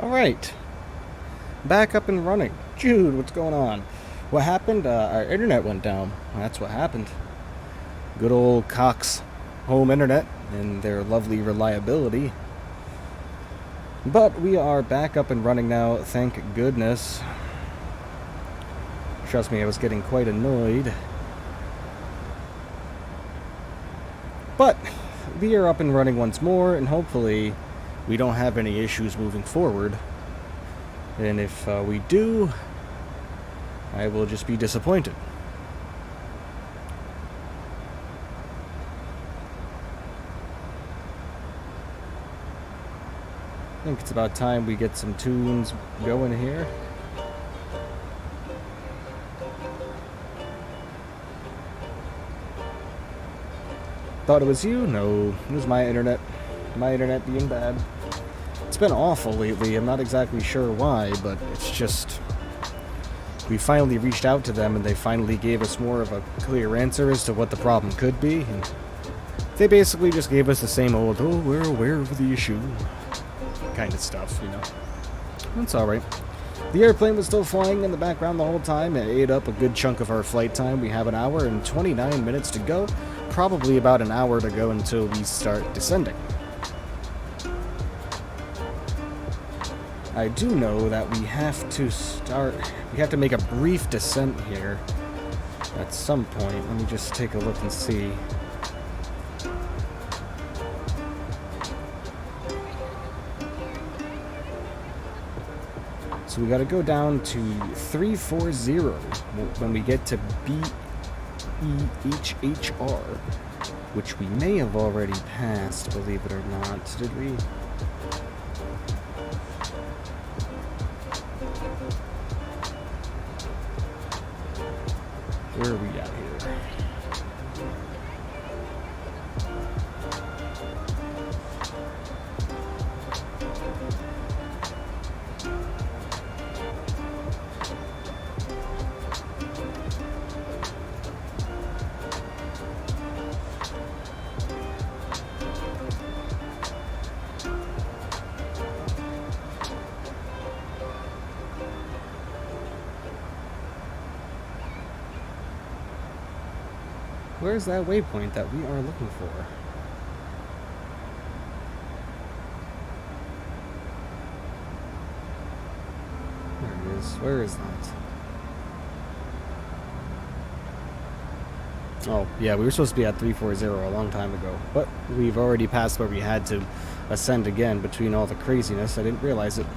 Alright, back up and running. Jude, what's going on? What happened? Our internet went down. That's what happened. Good old Cox home internet and their lovely reliability. But we are back up and running now, thank goodness. Trust me, I was getting quite annoyed. But we are up and running once more, and hopefully we don't have any issues moving forward. And if we do, I will just be disappointed. I think it's about time we get some tunes going here. Thought it was you? No, it was my internet. My internet being bad. It's been awful lately. I'm not exactly sure why, but it's just... We finally reached out to them and they finally gave us more of a clear answer as to what the problem could be. And they basically just gave us the same old, oh, we're aware of the issue kind of stuff, you know. That's alright. The airplane was still flying in the background the whole time. It ate up a good chunk of our flight time. We have an hour and 29 minutes to go. Probably about an hour to go until we start descending. I do know that we have to make a brief descent here at some point. Let me just take a look and see. So we gotta go down to 340 when we get to BEHHR, which we may have already passed, believe it or not. Did we? Where are we at here? Where's that waypoint that we are looking for? There it is. Where is that? Oh, yeah, we were supposed to be at 340 a long time ago, but we've already passed where we had to ascend again between all the craziness. I didn't realize it.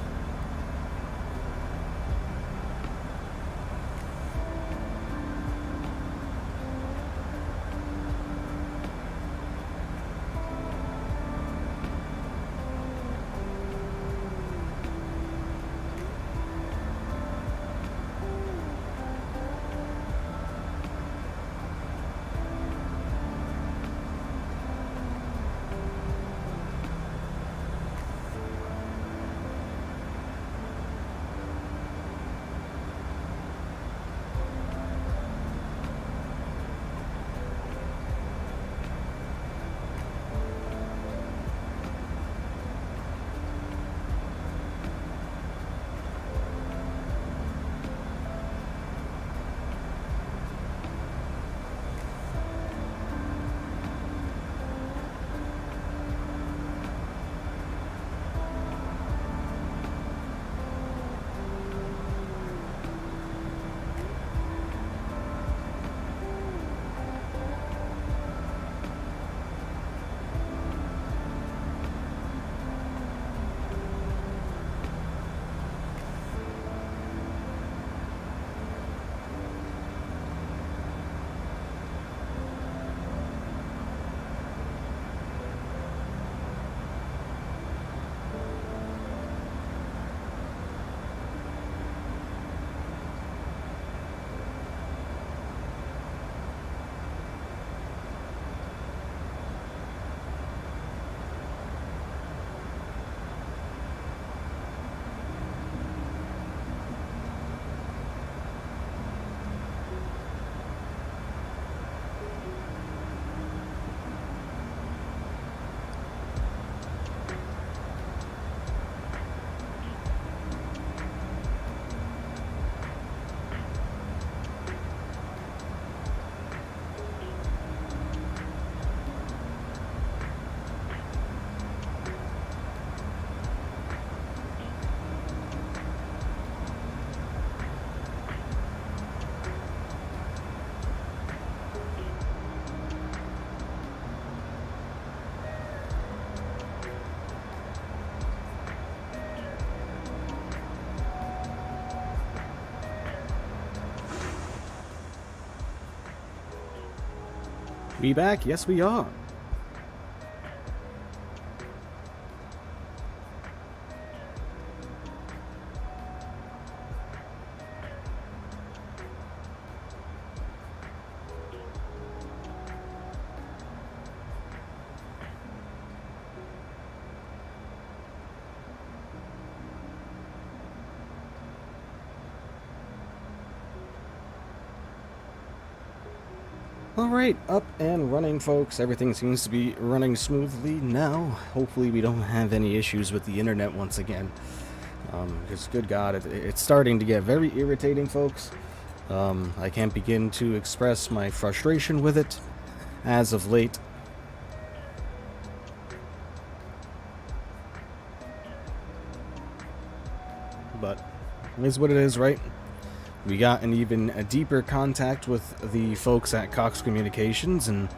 We back? Yes, we are. Alright, up and running, folks. Everything seems to be running smoothly now. Hopefully we don't have any issues with the internet once again. Because, good God, it's starting to get very irritating, folks. I can't begin to express my frustration with it as of late. But it is what it is, right? We got an even deeper contact with the folks at Cox Communications, and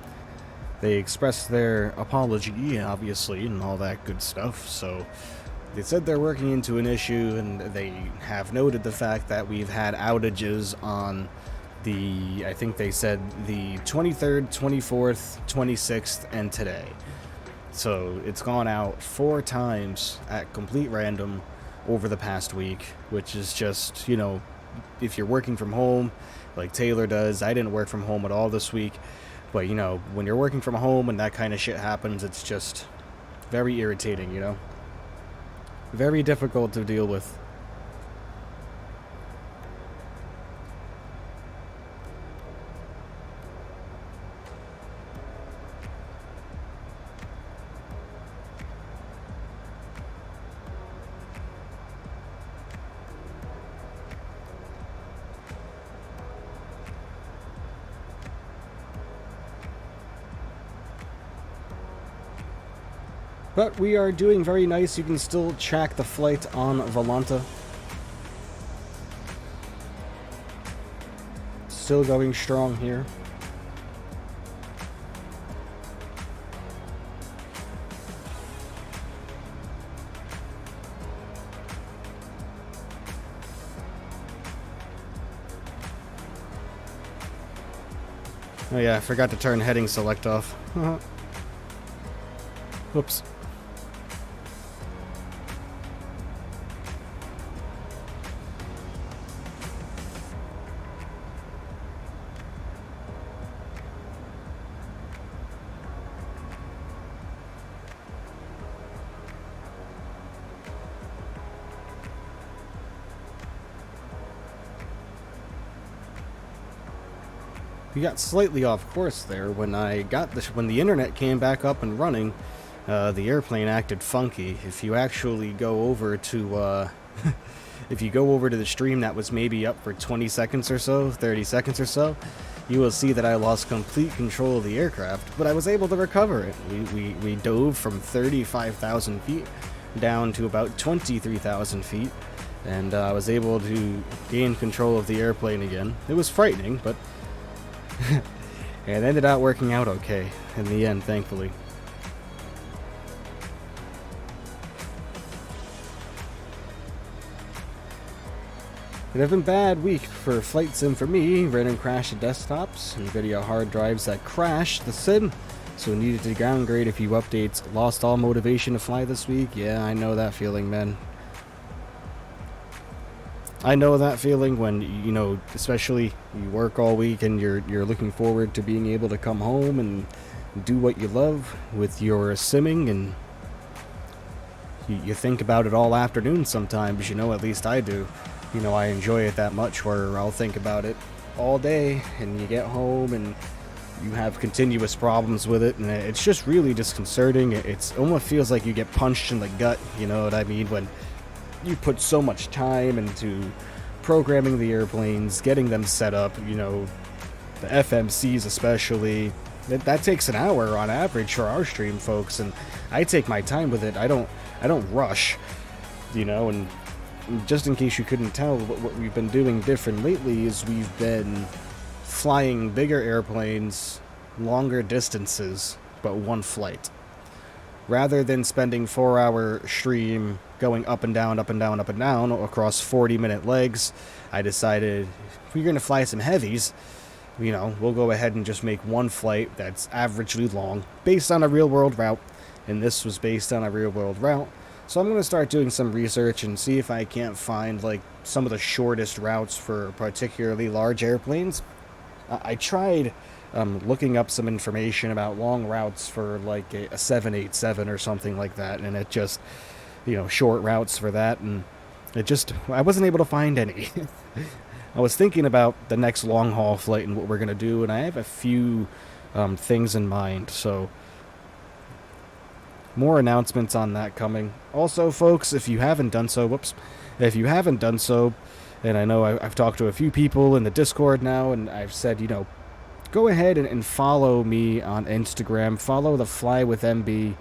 they expressed their apology, obviously, and all that good stuff. So they said they're working into an issue, and they have noted the fact that we've had outages on the, I think they said, the 23rd, 24th, 26th, and today. So it's gone out 4 times at complete random over the past week, which is just, you know, if you're working from home, like Taylor does. I didn't work from home at all this week, but, you know, when you're working from home and that kind of shit happens, it's just very irritating, you know? Very difficult to deal with. But we are doing very nice. You can still track the flight on Volanta. Still going strong here. Oh yeah, I forgot to turn heading select off. Whoops. We got slightly off course there when when the internet came back up and running. The airplane acted funky. If you actually go over to if you go over to the stream that was maybe up for 20 seconds or so, 30 seconds or so, you will see that I lost complete control of the aircraft, but I was able to recover it. We dove from 35,000 feet down to about 23,000 feet, and I was able to gain control of the airplane again. It was frightening, but it ended up working out okay in the end, thankfully. It has been a bad week for flight sim for me. Random crash of desktops, NVIDIA hard drives that crashed the sim, so needed to downgrade a few updates. Lost all motivation to fly this week. Yeah, I know that feeling, man. I know that feeling when, you know, especially you work all week and you're looking forward to being able to come home and do what you love with your simming, and you think about it all afternoon sometimes, you know, at least I do. You know, I enjoy it that much where I'll think about it all day, and you get home and you have continuous problems with it, and it's just really disconcerting. It almost feels like you get punched in the gut, you know what I mean, when you put so much time into programming the airplanes, getting them set up, you know, the FMCs especially. That takes an hour on average for our stream, folks, and I take my time with it. I don't rush, you know. And just in case you couldn't tell, what we've been doing different lately is we've been flying bigger airplanes, longer distances, but one flight. Rather than spending 4-hour stream going up and down, up and down, up and down across 40-minute legs, I decided if we're going to fly some heavies, you know, we'll go ahead and just make one flight that's averagely long based on a real-world route. And this was based on a real-world route. So I'm going to start doing some research and see if I can't find, like, some of the shortest routes for particularly large airplanes. I tried looking up some information about long routes for, like, a 787 or something like that, and it just, you know, short routes for that, and it just, I wasn't able to find any. I was thinking about the next long-haul flight and what we're going to do, and I have a few things in mind, so more announcements on that coming. Also, folks, if you haven't done so, if you haven't done so, and I know I've talked to a few people in the Discord now, and I've said, you know, go ahead and follow me on Instagram. Follow the FlyWithMB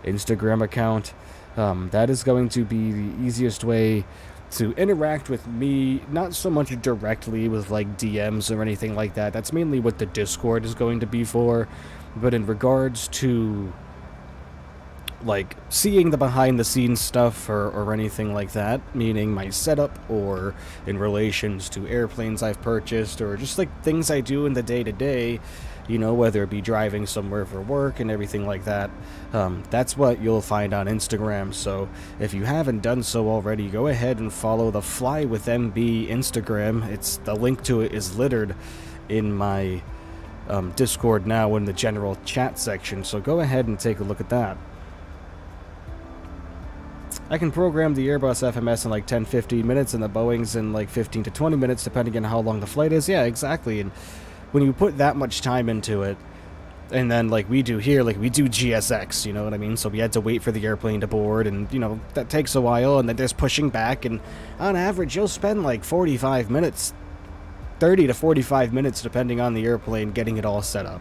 Instagram account. That is going to be the easiest way to interact with me, not so much directly with, like, DMs or anything like that. That's mainly what the Discord is going to be for. But in regards to, like, seeing the behind-the-scenes stuff or anything like that, meaning my setup or in relations to airplanes I've purchased or just, like, things I do in the day-to-day, you know, whether it be driving somewhere for work and everything like that, that's what you'll find on Instagram. So if you haven't done so already, go ahead and follow the FlyWithMB Instagram. It's the link to it is littered in my Discord now in the general chat section, so go ahead and take a look at that. I can program the Airbus FMS in like 10-15 minutes and the Boeings in like 15 to 20 minutes depending on how long the flight is. Yeah, exactly. And when you put that much time into it, and then like we do here, like we do GSX, you know what I mean? So we had to wait for the airplane to board, and you know, that takes a while, and then there's pushing back, and on average you'll spend like 45 minutes, 30 to 45 minutes depending on the airplane getting it all set up.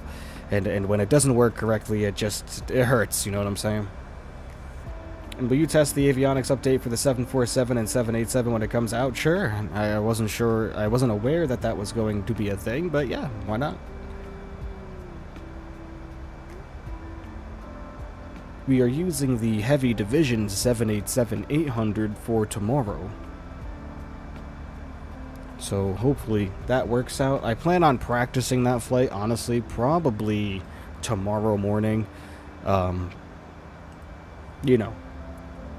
And when it doesn't work correctly, it hurts, you know what I'm saying? And will you test the avionics update for the 747 and 787 when it comes out? Sure. I wasn't aware that that was going to be a thing, but yeah, why not? We are using the Heavy Division 787-800 for tomorrow. So hopefully that works out. I plan on practicing that flight, honestly, probably tomorrow morning. You know,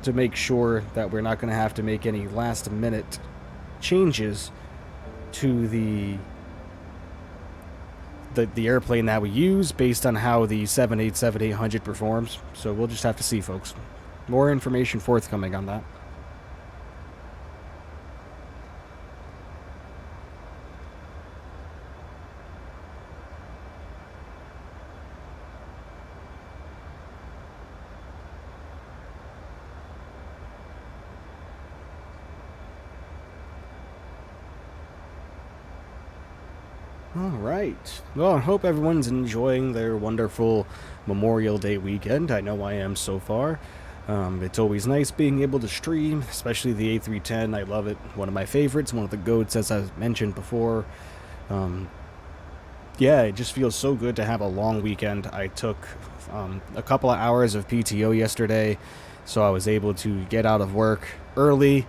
to make sure that we're not going to have to make any last-minute changes to the airplane that we use based on how the 787-800 performs. So we'll just have to see, folks. More information forthcoming on that. Alright, well, I hope everyone's enjoying their wonderful Memorial Day weekend. I know I am so far. It's always nice being able to stream, especially the A310. I love it. One of my favorites, one of the GOATs, as I mentioned before. Yeah, it just feels so good to have a long weekend. I took a couple of hours of PTO yesterday, so I was able to get out of work early.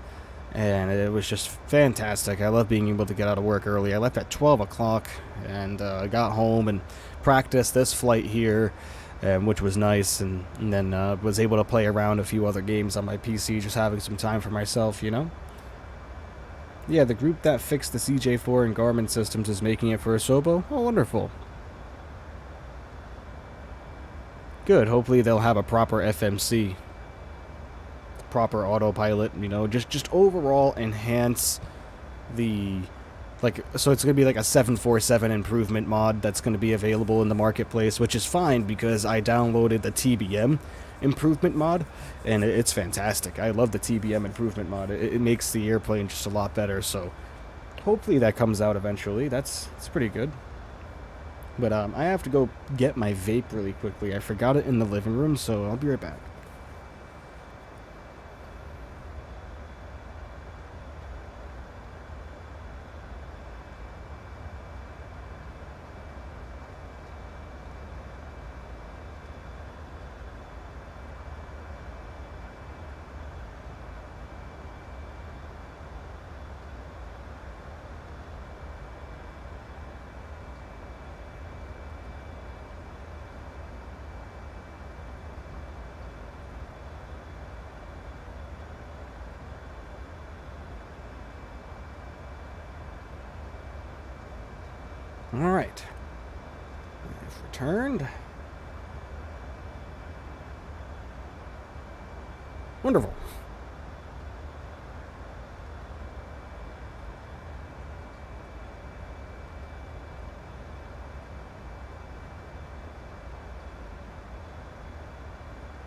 And it was just fantastic. I love being able to get out of work early. I left at 12 o'clock and got home and practiced this flight here, which was nice. And then was able to play around a few other games on my PC, just having some time for myself, you know? Yeah, the group that fixed the CJ4 and Garmin systems is making it for Asobo. Oh, wonderful. Good. Hopefully they'll have a proper FMC. Proper autopilot, you know, just overall enhance the, like, so it's going to be like a 747 improvement mod that's going to be available in the marketplace, which is fine because I downloaded the TBM improvement mod, and it's fantastic. I love the TBM improvement mod. It makes the airplane just a lot better, so hopefully that comes out eventually. It's pretty good. But I have to go get my vape really quickly. I forgot it in the living room, so I'll be right back. Alright. I've returned. Wonderful.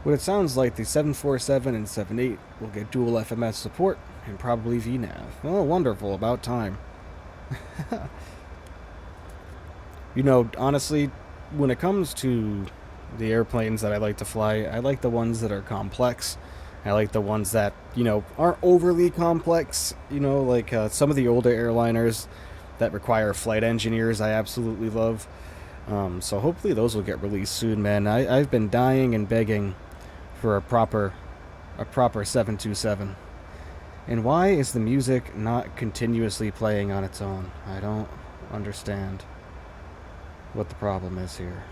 What it sounds like, the 747 and 78 will get dual FMS support and probably VNAV. Oh, wonderful. About time. You know, honestly, when it comes to the airplanes that I like to fly, I like the ones that are complex. I like the ones that, you know, aren't overly complex. You know, like some of the older airliners that require flight engineers, I absolutely love. So hopefully those will get released soon, man. I've been dying and begging for a proper 727. And why is the music not continuously playing on its own? I don't understand what the problem is here.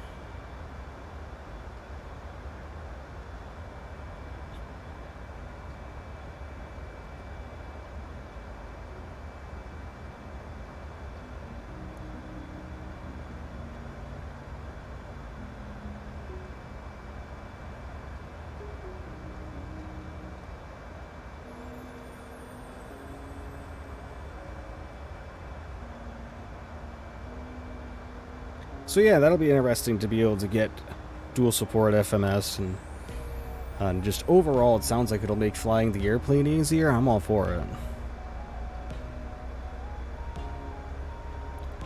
So yeah, that'll be interesting to be able to get dual support FMS, and just overall it sounds like it'll make flying the airplane easier. I'm all for it.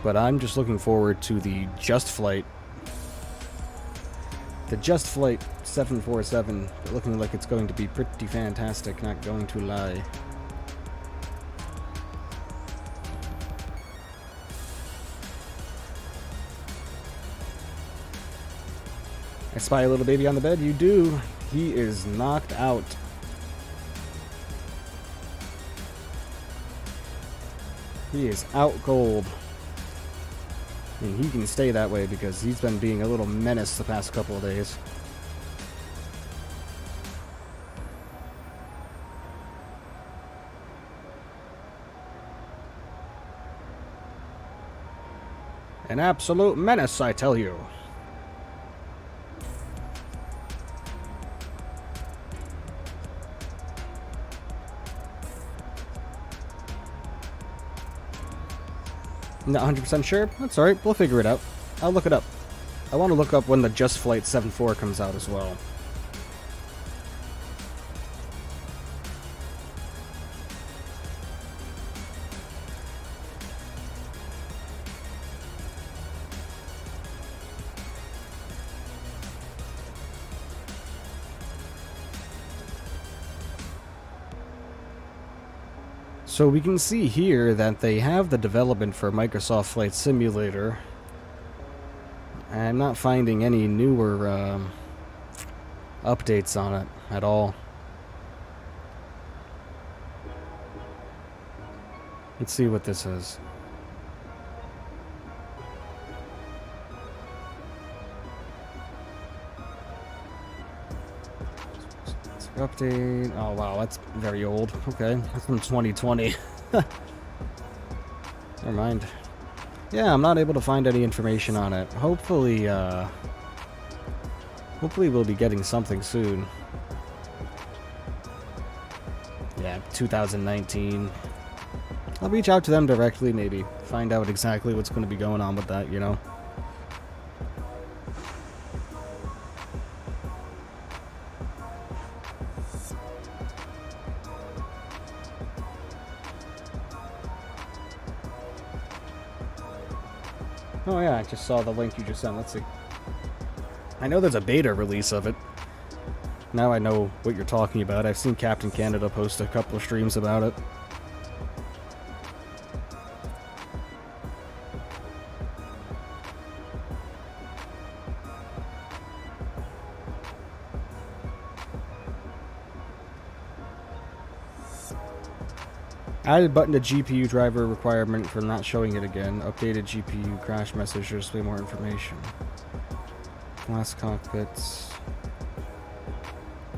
But I'm just looking forward to the Just Flight 747, looking like it's going to be pretty fantastic, not going to lie. I spy a little baby on the bed. You do. He is knocked out. He is out cold. And he can stay that way because he's been being a little menace the past couple of days. An absolute menace, I tell you. Not 100% sure? That's alright, we'll figure it out. I'll look it up. I want to look up when the Just Flight 74 comes out as well. So we can see here that they have the development for Microsoft Flight Simulator. I'm not finding any newer updates on it at all. Let's see what this is. Update. Oh wow, that's very old. Okay, that's from 2020. Never mind. Yeah, I'm not able to find any information on it. Hopefully we'll be getting something soon. Yeah, 2019. I'll reach out to them directly, maybe. Find out exactly what's going to be going on with that, you know? Oh yeah, I just saw the link you just sent. Let's see. I know there's a beta release of it. Now I know what you're talking about. I've seen Captain Canada post a couple of streams about it. Added button to GPU driver requirement for not showing it again. Updated GPU crash message to display more information. Glass cockpits.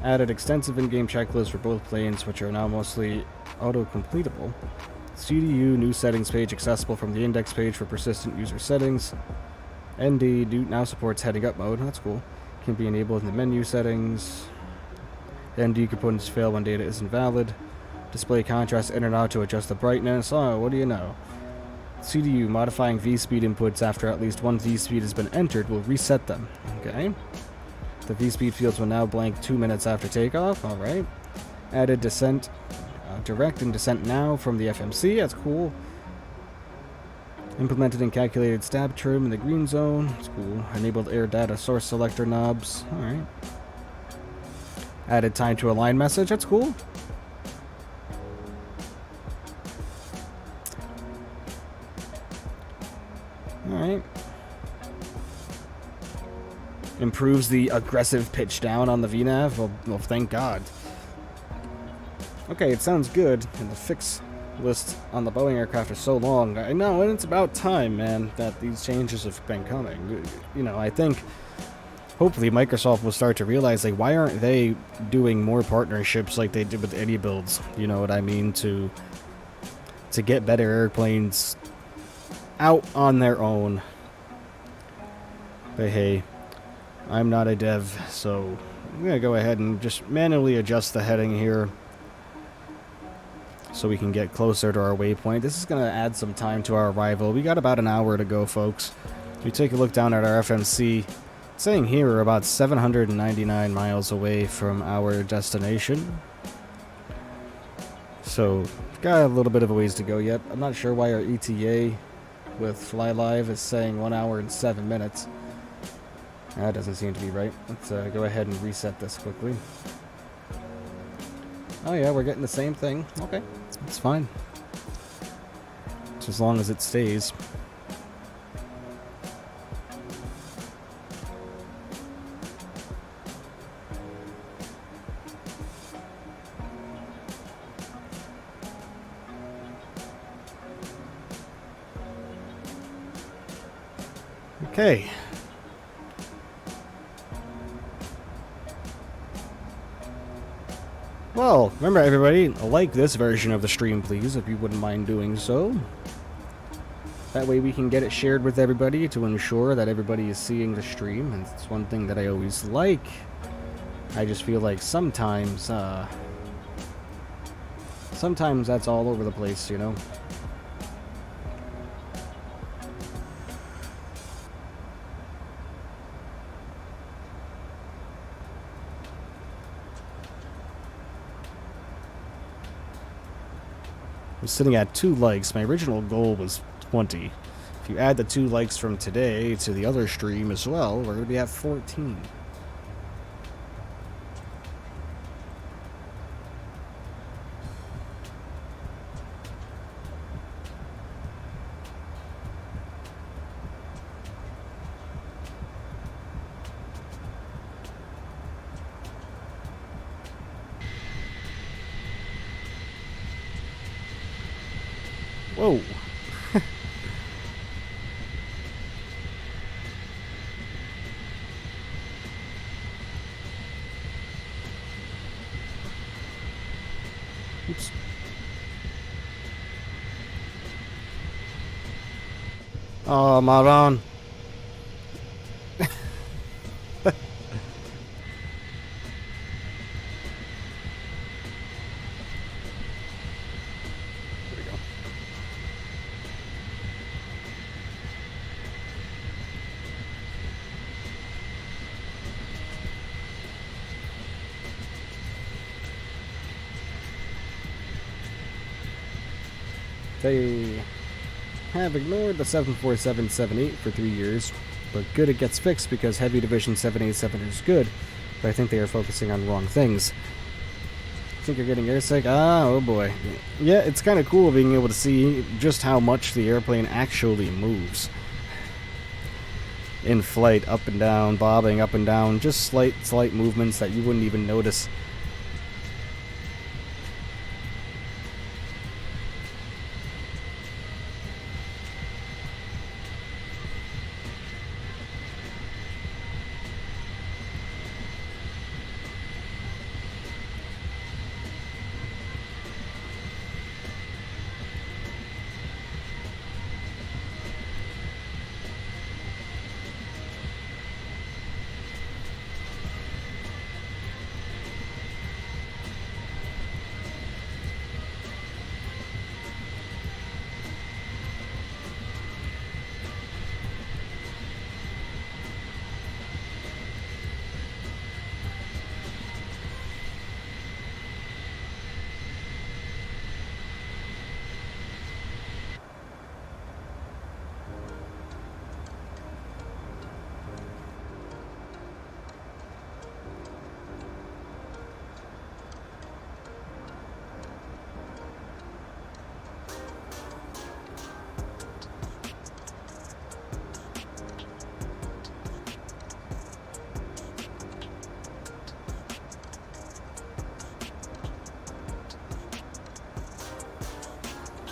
Added extensive in-game checklists for both planes, which are now mostly auto-completable. CDU new settings page accessible from the index page for persistent user settings. ND now supports heading up mode. That's cool. Can be enabled in the menu settings. ND components fail when data isn't valid. Display contrast in and out to adjust the brightness. Oh, what do you know? CDU modifying V-speed inputs after at least one V-speed has been entered will reset them. Okay. The V-speed fields will now blank 2 minutes after takeoff. Alright. Added descent. Direct and descent now from the FMC. That's cool. Implemented and calculated stab trim in the green zone. That's cool. Enabled air data source selector knobs. Alright. Added time to align message. That's cool. Alright. Improves the aggressive pitch down on the VNAV. Well, thank God. Okay, it sounds good, and the fix list on the Boeing aircraft are so long. I know, and it's about time, man, that these changes have been coming. You know, I think hopefully Microsoft will start to realize, like, why aren't they doing more partnerships like they did with iniBuilds? You know what I mean? To get better airplanes out on their own. But hey, I'm not a dev, so I'm gonna go ahead and just manually adjust the heading here so we can get closer to our waypoint. This is gonna add some time to our arrival. We got about an hour to go, folks. If you take a look down at our FMC, it's saying here we're about 799 miles away from our destination. So we've got a little bit of a ways to go yet. I'm not sure why our ETA with FlyLive is saying 1 hour and 7 minutes. That doesn't seem to be right. Let's go ahead and reset this quickly. Oh yeah, we're getting the same thing. Okay, it's fine. Just as long as it stays. Okay. Well, remember everybody, like this version of the stream, please, if you wouldn't mind doing so. That way we can get it shared with everybody to ensure that everybody is seeing the stream, and it's one thing that I always like. I just feel like sometimes that's all over the place, you know? I'm sitting at 2 likes. My original goal was 20. If you add the 2 likes from today to the other stream as well, we're going to be at 14. Whoa. Oops. Oh, Maron. They have ignored the 747-78 for 3 years, but good it gets fixed because Heavy Division 787 is good, but I think they are focusing on wrong things. Think you're getting airsick? Ah, oh boy. Yeah, it's kind of cool being able to see just how much the airplane actually moves. In flight, up and down, bobbing up and down, just slight movements that you wouldn't even notice.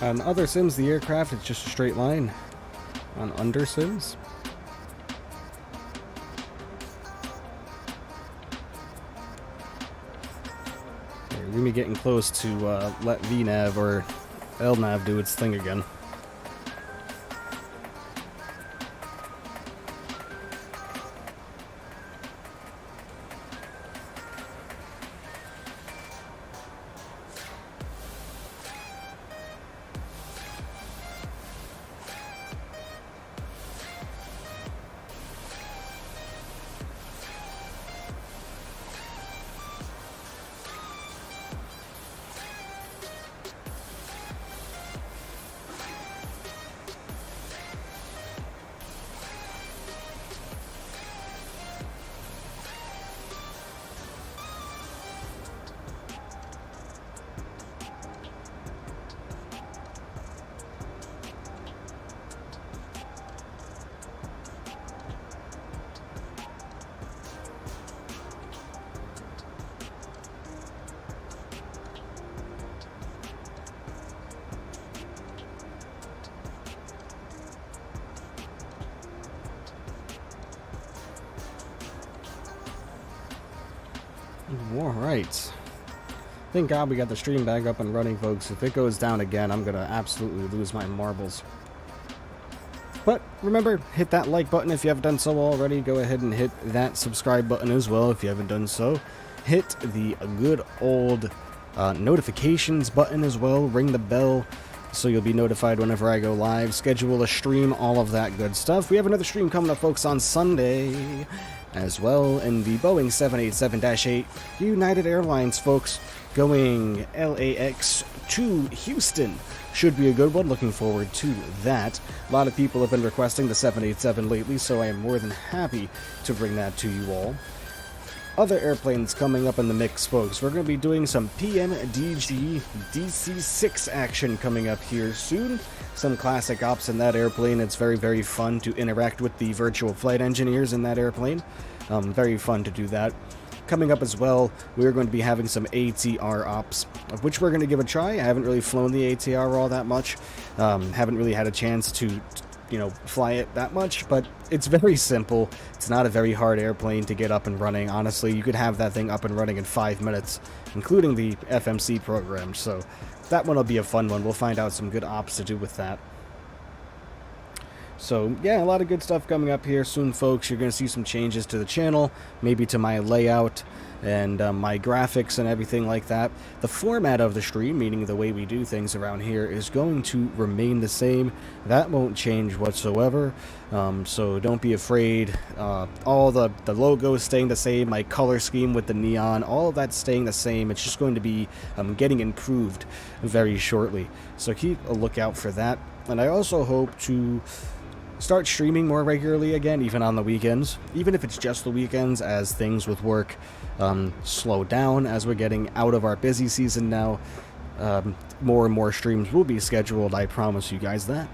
On other sims, the aircraft is just a straight line. On under sims, we're gonna be getting close to let VNav or LNav do its thing again. Alright. Thank God we got the stream back up and running, folks. If it goes down again, I'm gonna absolutely lose my marbles. But remember, hit that like button if you haven't done so already. Go ahead and hit that subscribe button as well if you haven't done so. Hit the good old notifications button as well. Ring the bell so you'll be notified whenever I go live. Schedule a stream, all of that good stuff. We have another stream coming up, folks, on Sunday as well, in the Boeing 787-8 United Airlines, folks, going LAX to Houston. Should be a good one. Looking forward to that. A lot of people have been requesting the 787 lately, so I am more than happy to bring that to you all. Other airplanes coming up in the mix, folks. We're going to be doing some PMDG DC-6 action coming up here soon. Some classic ops in that airplane. It's very, very fun to interact with the virtual flight engineers in that airplane. Very fun to do that. Coming up as well, we're going to be having some ATR ops, of which we're going to give a try. I haven't really flown the ATR all that much. Haven't really had a chance to, you know, fly it that much, but it's very simple. It's not a very hard airplane to get up and running. Honestly, you could have that thing up and running in 5 minutes, including the FMC program, so that one will be a fun one. We'll find out some good ops to do with that. So, yeah, a lot of good stuff coming up here soon, folks. You're going to see some changes to the channel, maybe to my layout and my graphics and everything like that. The format of the stream, meaning the way we do things around here, is going to remain the same. That won't change whatsoever, so don't be afraid. All the logos staying the same, my color scheme with the neon, all of that's staying the same. It's just going to be getting improved very shortly, so keep a lookout for that. And I also hope to start streaming more regularly again, even on the weekends, even if it's just the weekends, as things with work slow down as we're getting out of our busy season now. More and more streams will be scheduled, I promise you guys that.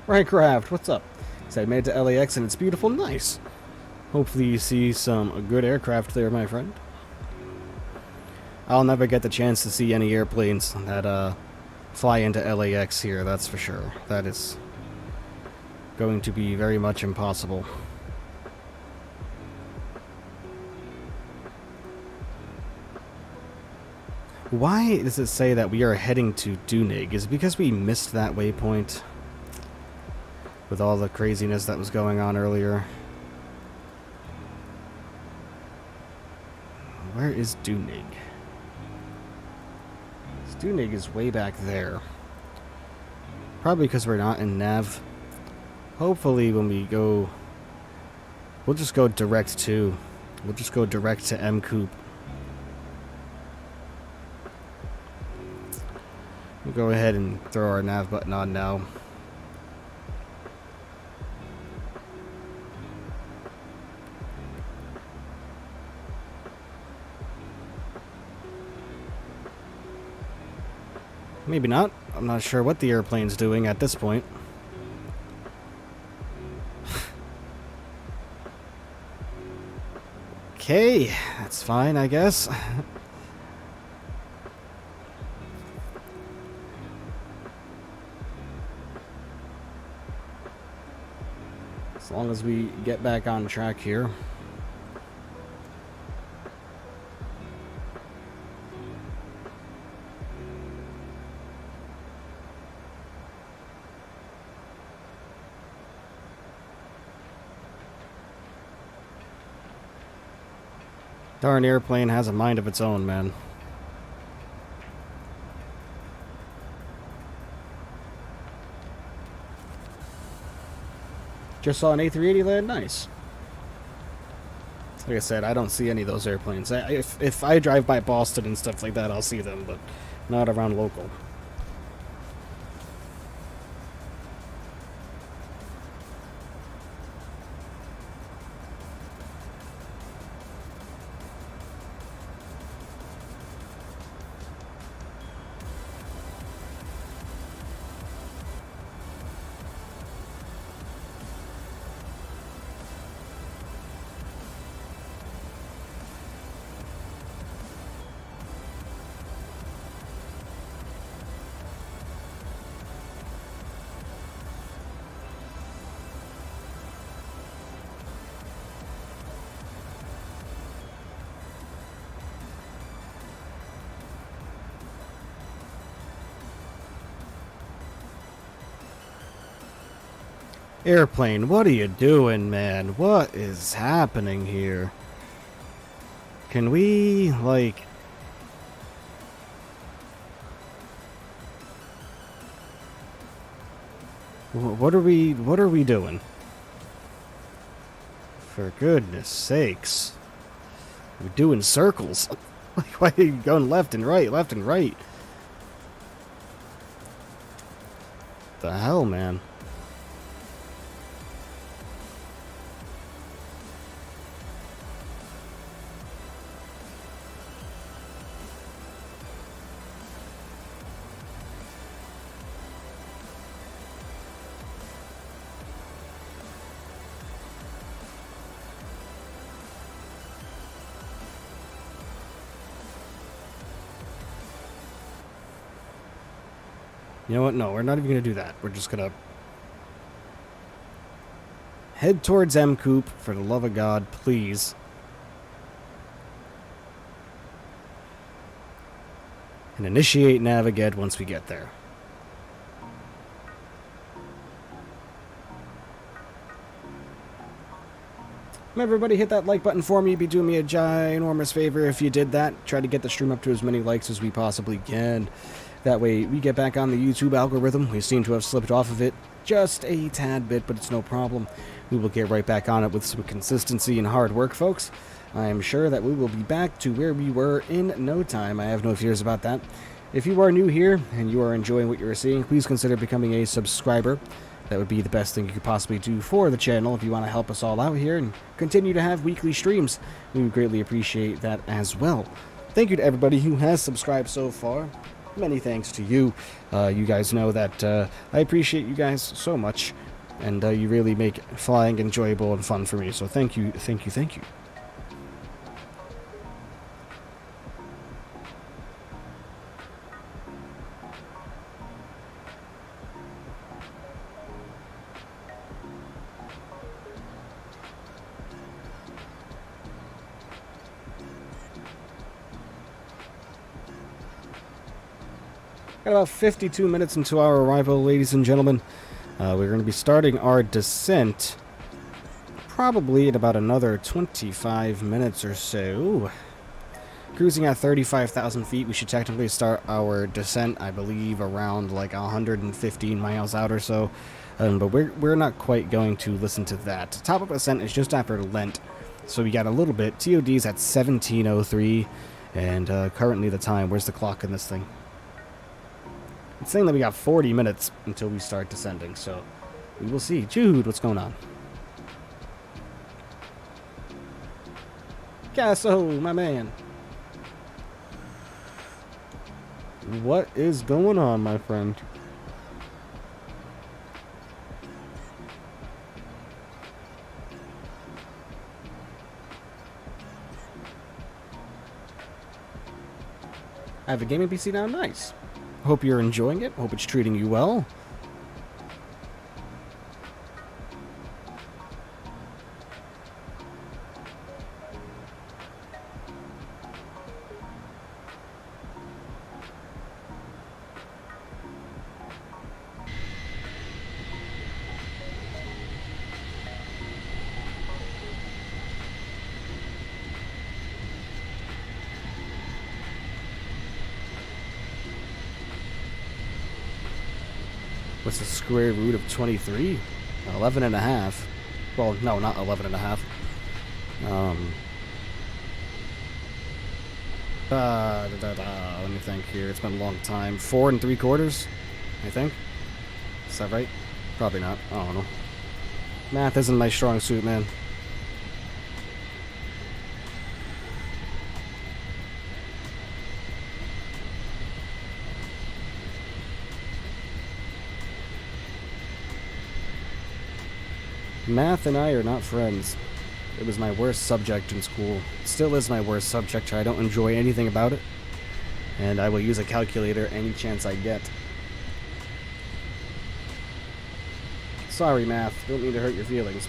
Minecraft, what's up? So I made it to LAX and it's beautiful. Nice. Hopefully you see some good aircraft there, my friend. I'll never get the chance to see any airplanes that fly into LAX here, that's for sure. That is going to be very much impossible. Why does it say that we are heading to Dunig? Is it because we missed that waypoint? With all the craziness that was going on earlier. Where is Dunig? Dunig is way back there. Probably because we're not in nav. Hopefully when we go We'll just go direct to. We'll just go direct to M Coop. We'll go ahead and throw our nav button on now. Maybe not. I'm not sure what the airplane's doing at this point. Okay, that's fine, I guess. As long as we get back on track here. Darn airplane has a mind of its own, man. Just saw an A380 land. Nice. Like I said, I don't see any of those airplanes. If I drive by Boston and stuff like that, I'll see them, but not around local. Airplane, what are you doing, man? What is happening here? Can we, like... What are we doing? For goodness sakes. We're doing circles. Like, why are you going left and right, left and right? The hell, man? You know what? No, we're not even going to do that. We're just going to head towards M Coop, for the love of God, please. And initiate nav again once we get there. Everybody hit that like button for me. You'd be doing me a ginormous favor if you did that. Try to get the stream up to as many likes as we possibly can. That way we get back on the YouTube algorithm. We seem to have slipped off of it just a tad bit, but it's no problem. We will get right back on it with some consistency and hard work, folks. I am sure that we will be back to where we were in no time. I have no fears about that. If you are new here and you are enjoying what you're seeing, please consider becoming a subscriber. That would be the best thing you could possibly do for the channel if you want to help us all out here and continue to have weekly streams. We would greatly appreciate that as well. Thank you to everybody who has subscribed so far. Many thanks to you. You guys know that I appreciate you guys so much, and you really make flying enjoyable and fun for me. So thank you, thank you, thank you. Got about 52 minutes into our arrival, ladies and gentlemen. We're going to be starting our descent probably in about another 25 minutes or so. Cruising at 35,000 feet, we should technically start our descent, I believe, around like 115 miles out or so. But we're not quite going to listen to that. Top of ascent is just after Lent, so we got a little bit. TOD's at 17:03, and currently the time. Where's the clock in this thing? It's saying that we got 40 minutes until we start descending, so we will see. Jude, what's going on? Casso, my man. What is going on, my friend? I have a gaming PC now. Nice. Hope you're enjoying it. Hope it's treating you well. What's the square root of 23? 11 and a half. Well, no, not 11 and a half. Let me think here. It's been a long time. 4 3/4, I think. Is that right? Probably not. I don't know. Math isn't my strong suit, man. Math and I are not friends. It was my worst subject in school. It still is my worst subject. I don't enjoy anything about it. And I will use a calculator any chance I get. Sorry, Math. Don't mean to hurt your feelings,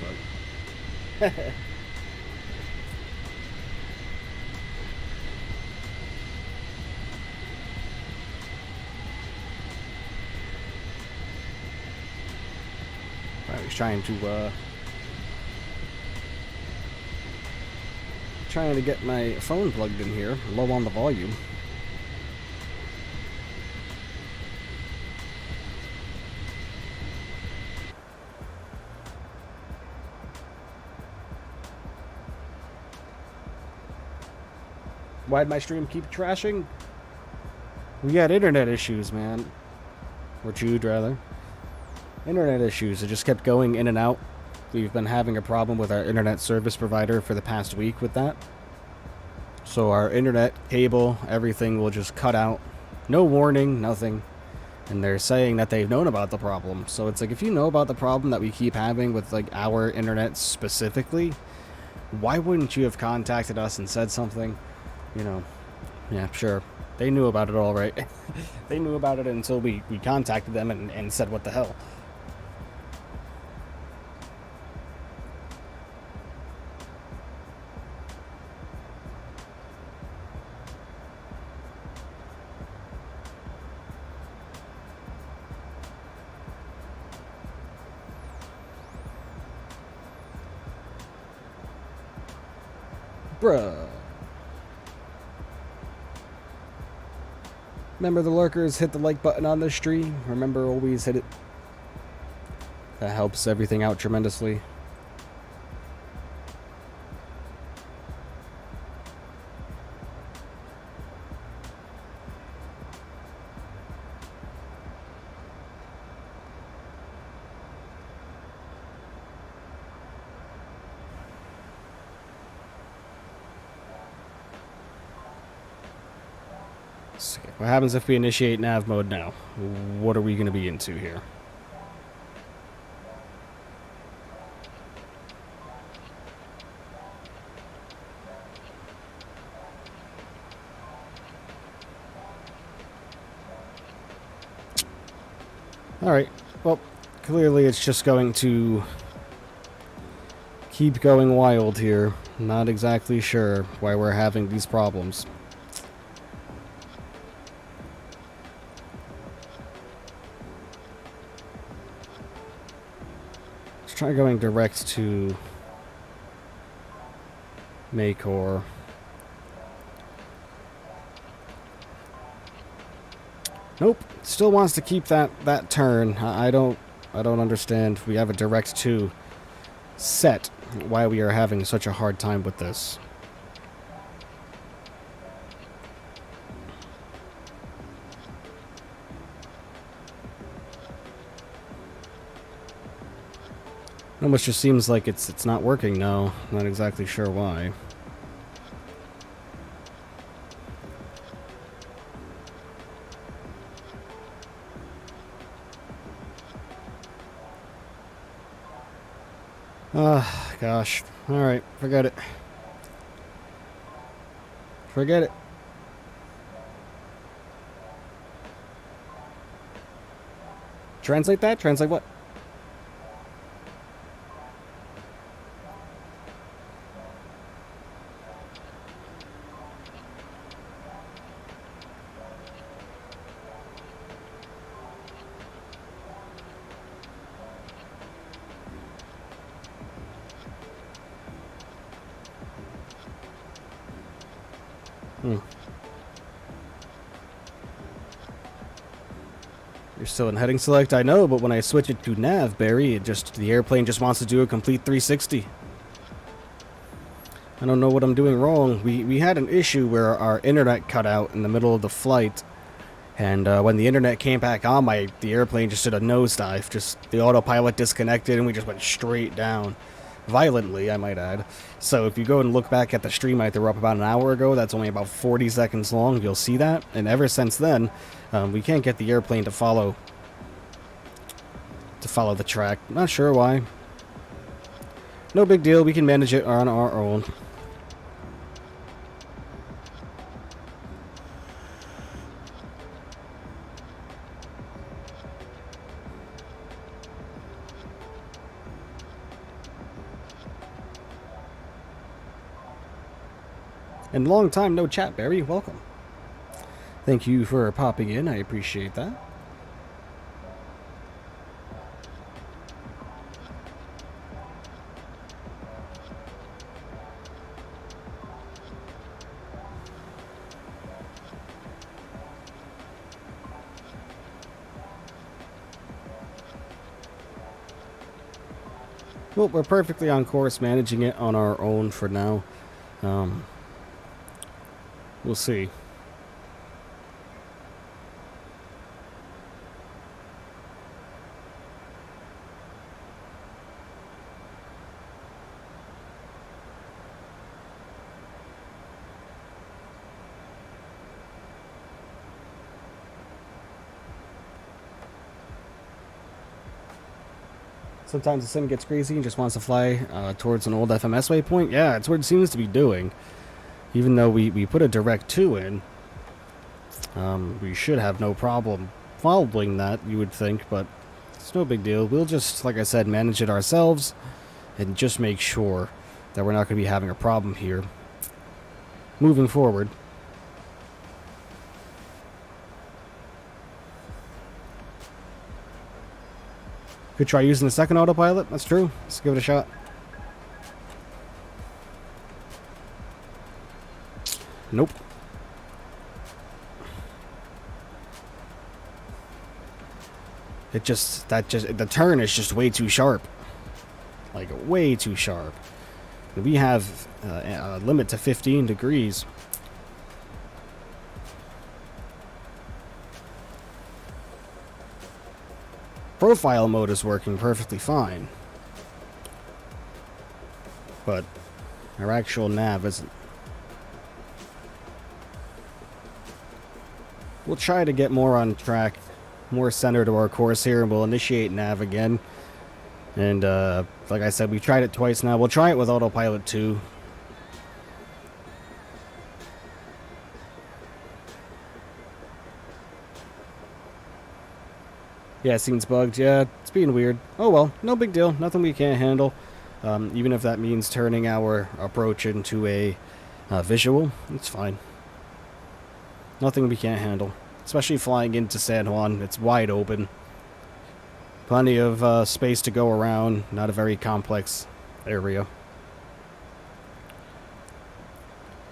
but... I was trying to get my phone plugged in here, low on the volume. Why'd my stream keep crashing? We got internet issues, man. Or Jude, rather. Internet issues. It just kept going in and out. We've been having a problem with our internet service provider for the past week with that. So our internet, cable, everything will just cut out. No warning, nothing. And they're saying that they've known about the problem. So it's like, if you know about the problem that we keep having with like our internet specifically, why wouldn't you have contacted us and said something? You know, yeah, sure. They knew about it all right. They knew about it until we contacted them and said, what the hell? Bruh. Remember the lurkers, hit the like button on this stream. Remember, always hit it. That helps everything out tremendously. What happens if we initiate nav mode now? What are we going to be into here? Alright, well, clearly it's just going to keep going wild here. Not exactly sure why we're having these problems. Try going direct to Maycor. Nope, still wants to keep that turn. I don't I don't understand. We have a Direct 2 set. Why we are having such a hard time with this. It almost just seems like it's not working now. Not exactly sure why. Gosh. Alright, forget it. Forget it. Translate that? Translate what? You're still in heading select, I know, but when I switch it to nav, Barry, the airplane just wants to do a complete 360. I don't know what I'm doing wrong. We had an issue where our internet cut out in the middle of the flight, and when the internet came back on, the airplane just did a nosedive. Just the autopilot disconnected, and we just went straight down. Violently, I might add. So if you go and look back at the stream I threw up about an hour ago, that's only about 40 seconds long, you'll see that. And ever since then, we can't get the airplane to follow the track. Not sure why. No big deal, we can manage it on our own. And long time no chat, Barry. Welcome. Thank you for popping in. I appreciate that. Well, we're perfectly on course, managing it on our own for now. We'll see. Sometimes the sim gets crazy and just wants to fly towards an old FMS waypoint. Yeah, it's what it seems to be doing. Even though we put a Direct 2 in, we should have no problem following that, you would think, but it's no big deal. We'll just, like I said, manage it ourselves and just make sure that we're not going to be having a problem here moving forward. Could try using the second autopilot, that's true. Let's give it a shot. Nope. The turn is just way too sharp. Like, way too sharp. We have a limit to 15 degrees. Profile mode is working perfectly fine. But our actual nav isn't. We'll try to get more on track, more center to our course here, and we'll initiate nav again. And like I said, we've tried it twice now. We'll try it with autopilot 2. Yeah, scene's bugged. Yeah, it's being weird. Oh well, no big deal. Nothing we can't handle. Even if that means turning our approach into a visual, it's fine. Nothing we can't handle. Especially flying into San Juan. It's wide open. Plenty of space to go around. Not a very complex area.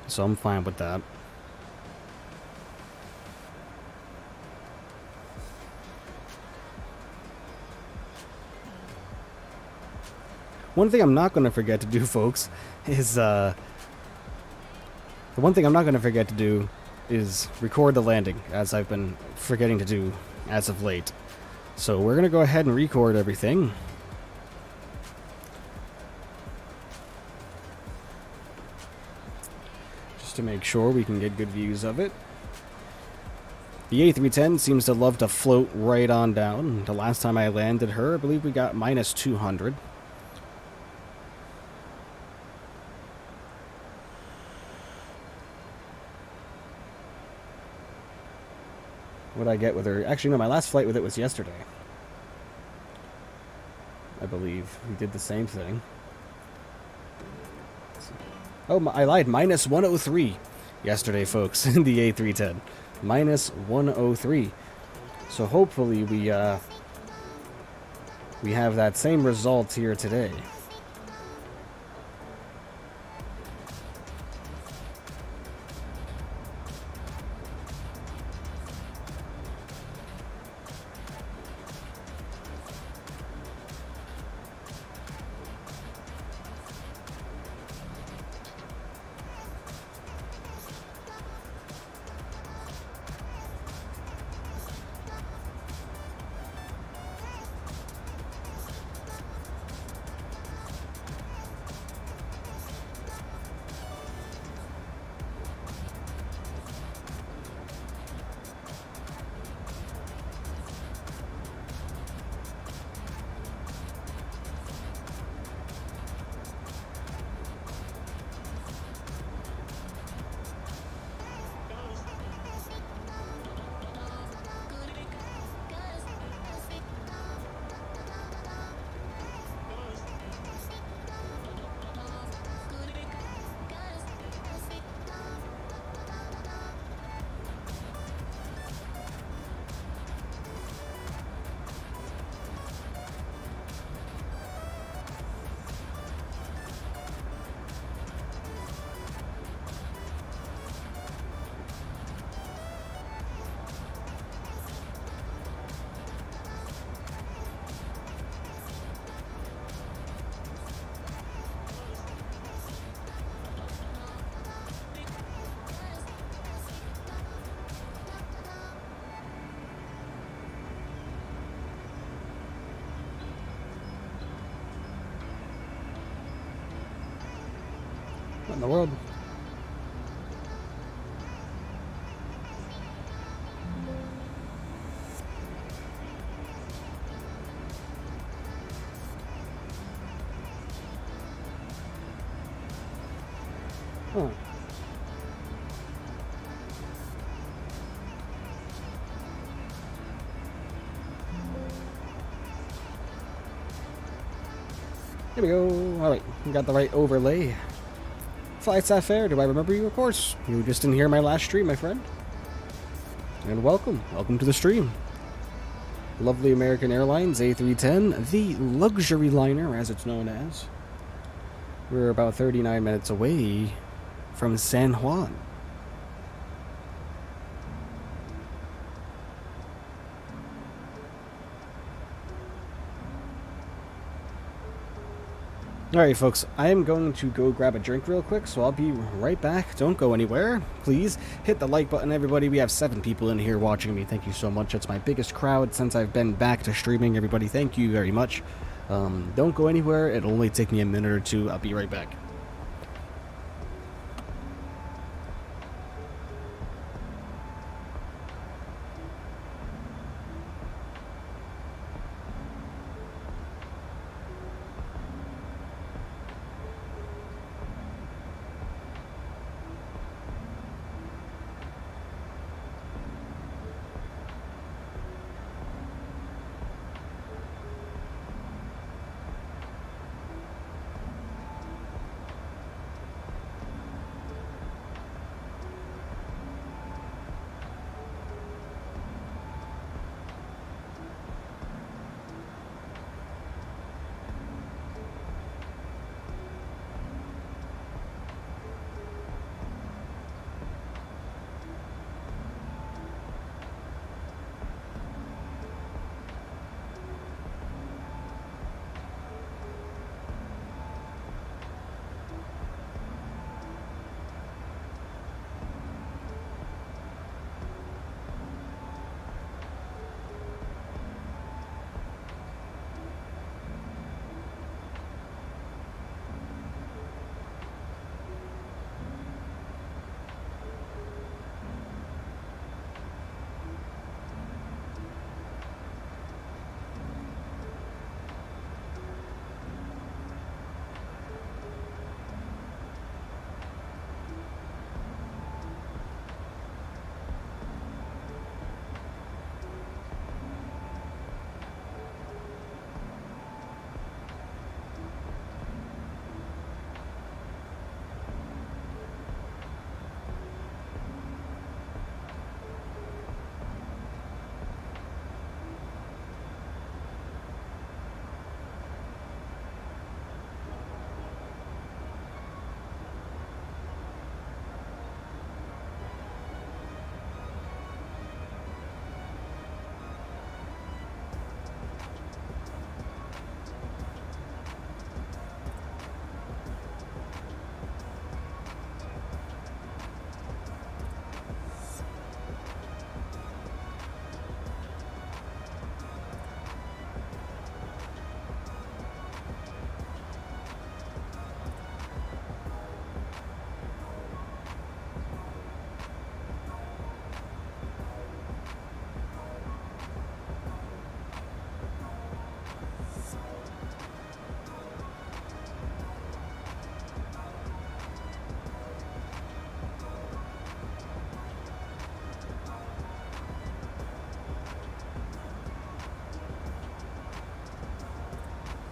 So I'm fine with that. One thing I'm not going to forget to do, folks, is the one thing I'm not going to forget to do is record the landing, as I've been forgetting to do as of late. So we're going to go ahead and record everything. Just to make sure we can get good views of it. The A310 seems to love to float right on down. The last time I landed her, I believe we got minus 200. What'd I get with her? Actually, no, my last flight with it was yesterday. I believe. We did the same thing. Oh, I lied. Minus 103 yesterday, folks, in the A310. Minus 103. So hopefully we have that same result here today. What in the world? Huh. Here we go. Alright, we got the right overlay. Flights that fair, do I remember you? Of course. You were just in here my last stream, my friend. And welcome. Welcome to the stream. Lovely American Airlines A310, the luxury liner, as it's known as. We're about 39 minutes away from San Juan. Alright folks, I am going to go grab a drink real quick, so I'll be right back. Don't go anywhere. Please hit the like button, everybody. We have 7 people in here watching me. Thank you so much. It's my biggest crowd since I've been back to streaming. Everybody, thank you very much. Don't go anywhere. It'll only take me a minute or two. I'll be right back.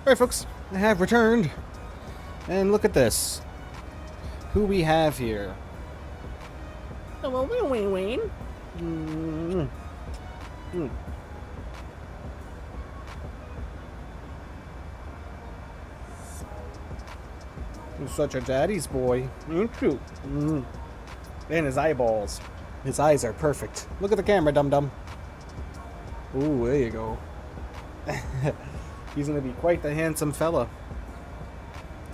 Alright folks, I have returned. And look at this. Who we have here. Hello, Wayne. He's such a daddy's boy. And his eyeballs. His eyes are perfect. Look at the camera, dum-dum. Ooh, there you go. He's gonna be quite the handsome fella.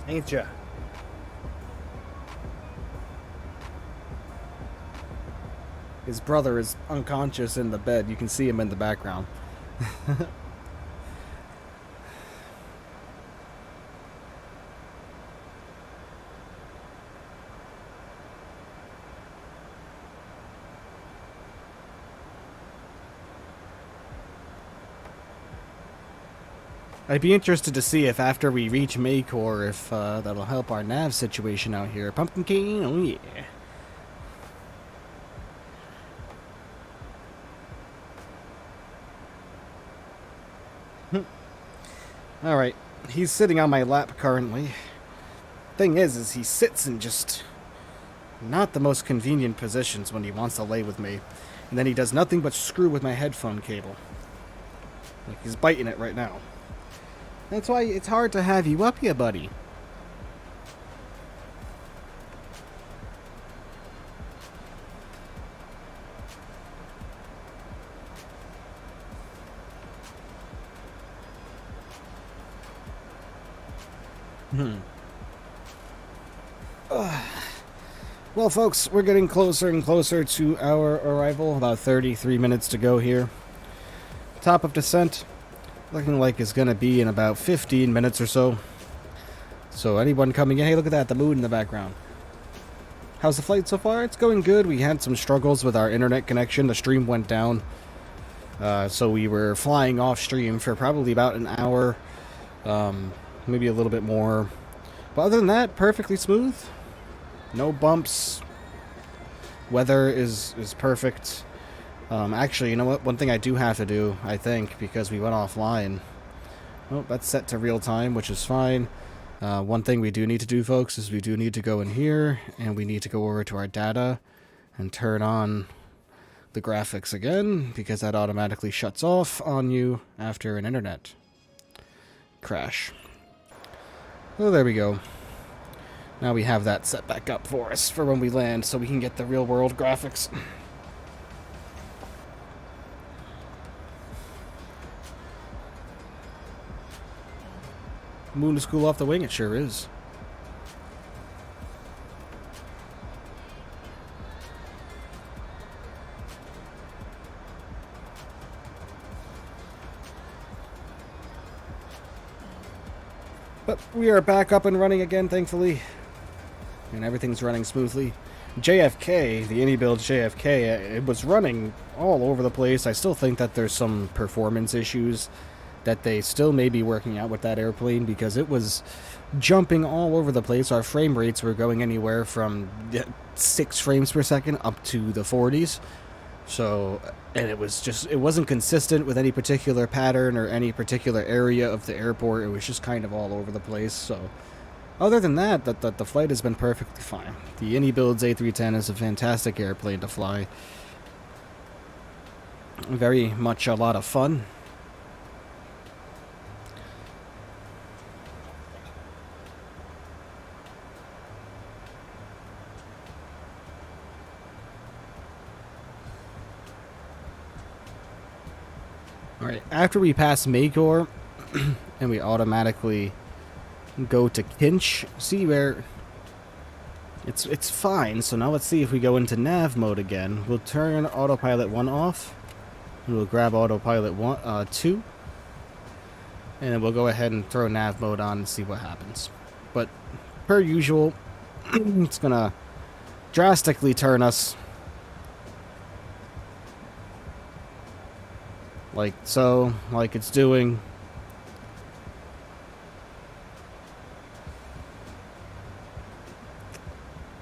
Ain't ya? His brother is unconscious in the bed. You can see him in the background. I'd be interested to see if after we reach Maycore, if that'll help our nav situation out here. Pumpkin King, oh yeah. Alright, he's sitting on my lap currently. Thing is he sits in just not the most convenient positions when he wants to lay with me. And then he does nothing but screw with my headphone cable. Like he's biting it right now. That's why it's hard to have you up here, buddy. Well, folks, we're getting closer and closer to our arrival. About 33 minutes to go here. Top of descent. Looking like it's going to be in about 15 minutes or so. So anyone coming in, hey, look at that, the moon in the background. How's the flight so far? It's going good. We had some struggles with our internet connection. The stream went down. So we were flying off stream for probably about an hour. Maybe a little bit more. But other than that, perfectly smooth. No bumps. Weather is perfect. Actually, you know what? One thing I do have to do, I think, because we went offline. Oh, that's set to real time, which is fine. One thing we do need to do, folks, is we do need to go in here, and we need to go over to our data and turn on the graphics again, because that automatically shuts off on you after an internet crash. Oh, there we go. Now we have that set back up for us for when we land, so we can get the real-world graphics. Moon is cool off the wing, it sure is. But we are back up and running again, thankfully. And everything's running smoothly. JFK, the iniBuilds JFK, it was running all over the place. I still think that there's some performance issues that they still may be working out with that airplane, because it was jumping all over the place. Our frame rates were going anywhere from 6 frames per second up to the 40s. So, and it wasn't consistent with any particular pattern or any particular area of the airport. It was just kind of all over the place. So, other than that, the flight has been perfectly fine. The iniBuilds A310 is a fantastic airplane to fly. Very much a lot of fun. Alright, after we pass Maycore, and we automatically go to Kinch, see where it's fine. So now let's see if we go into nav mode again. We'll turn autopilot 1 off, and we'll grab autopilot 2, and then we'll go ahead and throw nav mode on and see what happens. But per usual, it's gonna drastically turn us. Like so, like it's doing.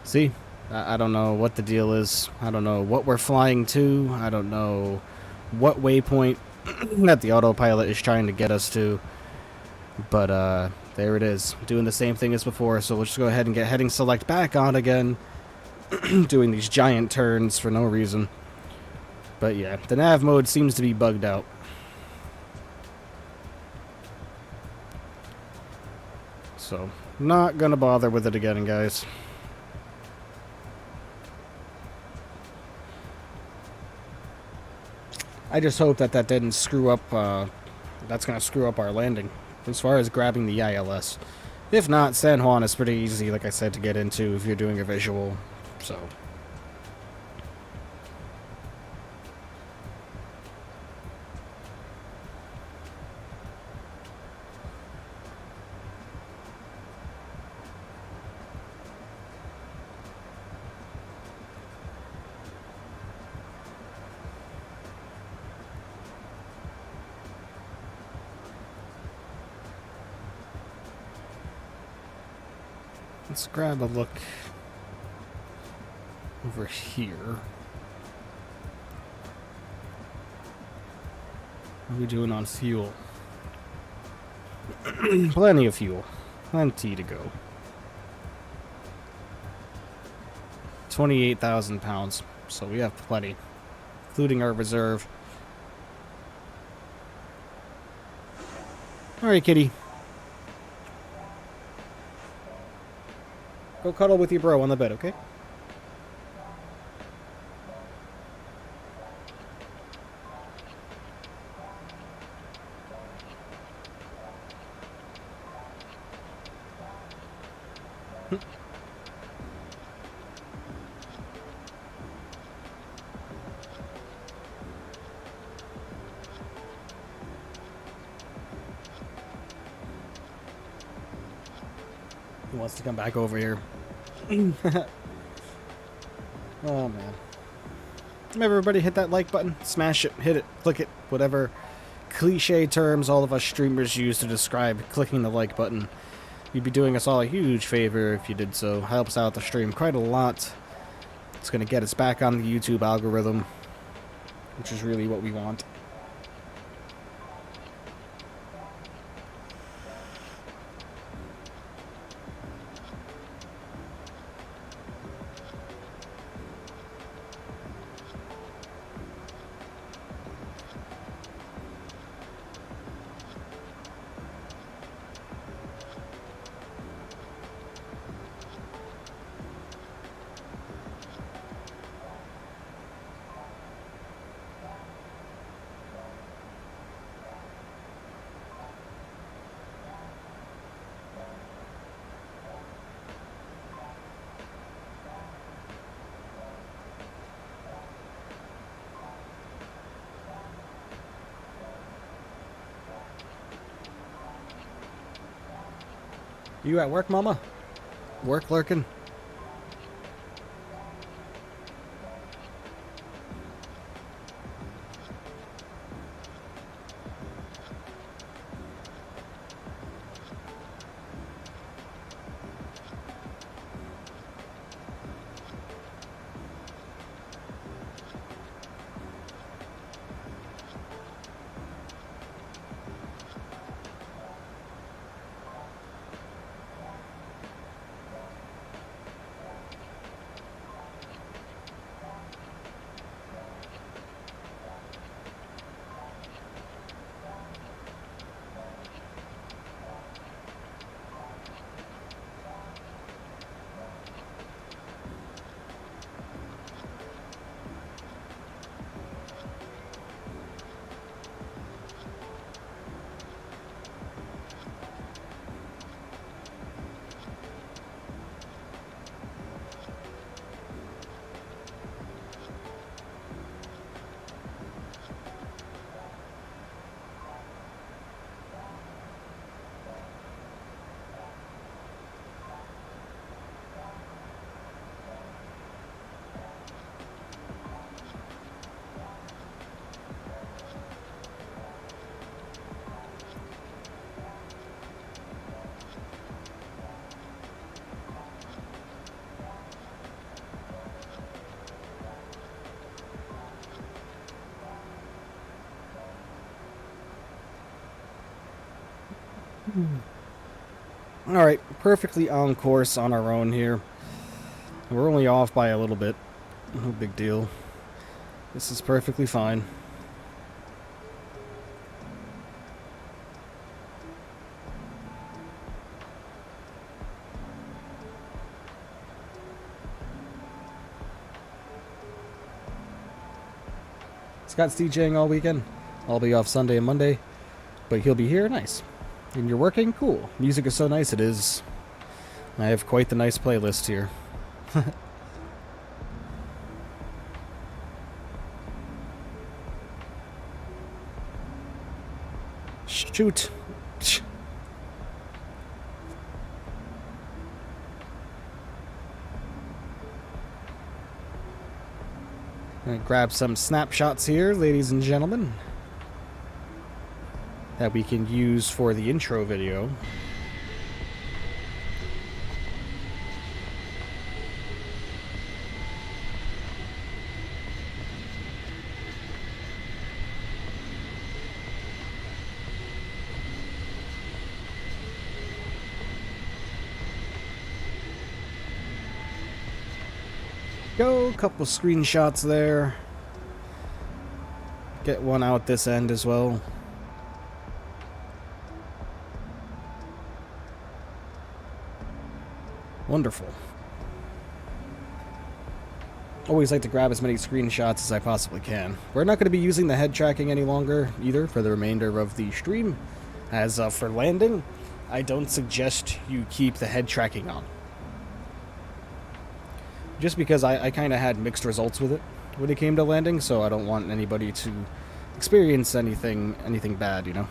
See? I don't know what the deal is. I don't know what we're flying to. I don't know what waypoint that the autopilot is trying to get us to. But there it is, doing the same thing as before. So we'll just go ahead and get heading select back on again, doing these giant turns for no reason. But yeah, the nav mode seems to be bugged out. So, not gonna bother with it again, guys. I just hope that that didn't screw up, that's gonna screw up our landing, as far as grabbing the ILS. If not, San Juan is pretty easy, like I said, to get into if you're doing a visual, so... Let's grab a look over here. What are we doing on fuel? Plenty of fuel. Plenty to go. 28,000 pounds. So we have plenty, including our reserve. Alright, kitty. Go cuddle with your bro on the bed, okay? He wants to come back over here. Oh man. Everybody hit that like button. Smash it, hit it, click it, whatever cliche terms all of us streamers use to describe clicking the like button. You'd be doing us all a huge favor if you did so. Helps out the stream quite a lot. It's going to get us back on the YouTube algorithm, which is really what we want. You at work, mama? Work lurking? Alright, perfectly on course on our own here. We're only off by a little bit. No big deal. This is perfectly fine. Scott's DJing all weekend. I'll be off Sunday and Monday, but he'll be here. Nice. And you're working? Cool. Music is so nice, it is. I have quite the nice playlist here. Shoot. I'm gonna grab some snapshots here, ladies and gentlemen, that we can use for the intro video. Go, couple screenshots there. Get one out this end as well. Wonderful. Always like to grab as many screenshots as I possibly can. We're not going to be using the head tracking any longer either for the remainder of the stream. As for landing, I don't suggest you keep the head tracking on. Just because I kind of had mixed results with it when it came to landing, so I don't want anybody to experience anything bad, you know?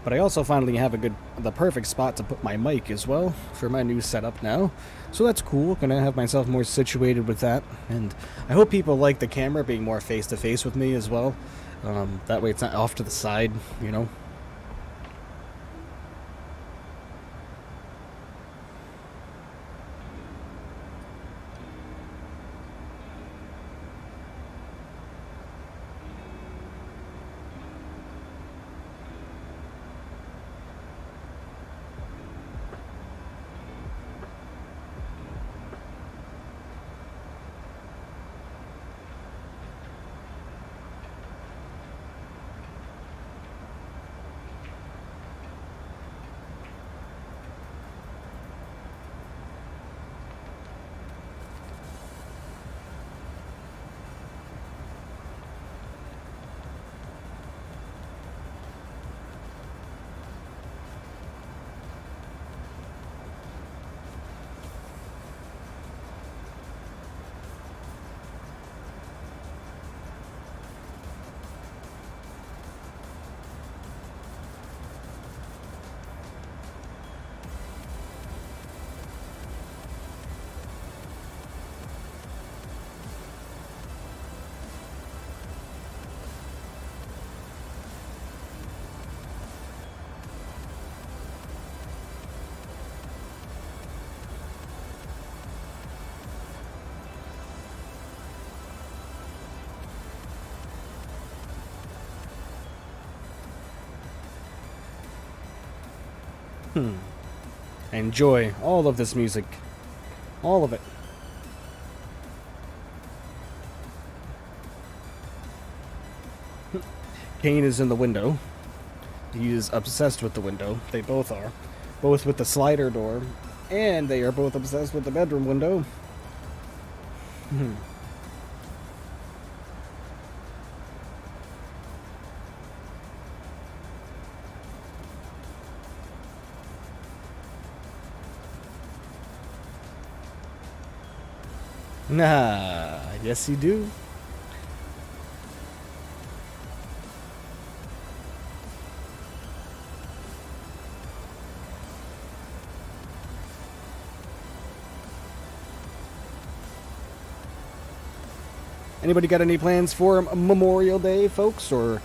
But I also finally have the perfect spot to put my mic as well for my new setup now. So that's cool. Gonna have myself more situated with that. And I hope people like the camera being more face-to-face with me as well. That way it's not off to the side, you know. Enjoy all of this music. All of it. Kane is in the window. He is obsessed with the window. They both are. Both with the slider door. And they are both obsessed with the bedroom window. Nah, yes you do. Anybody got any plans for Memorial Day, folks? Or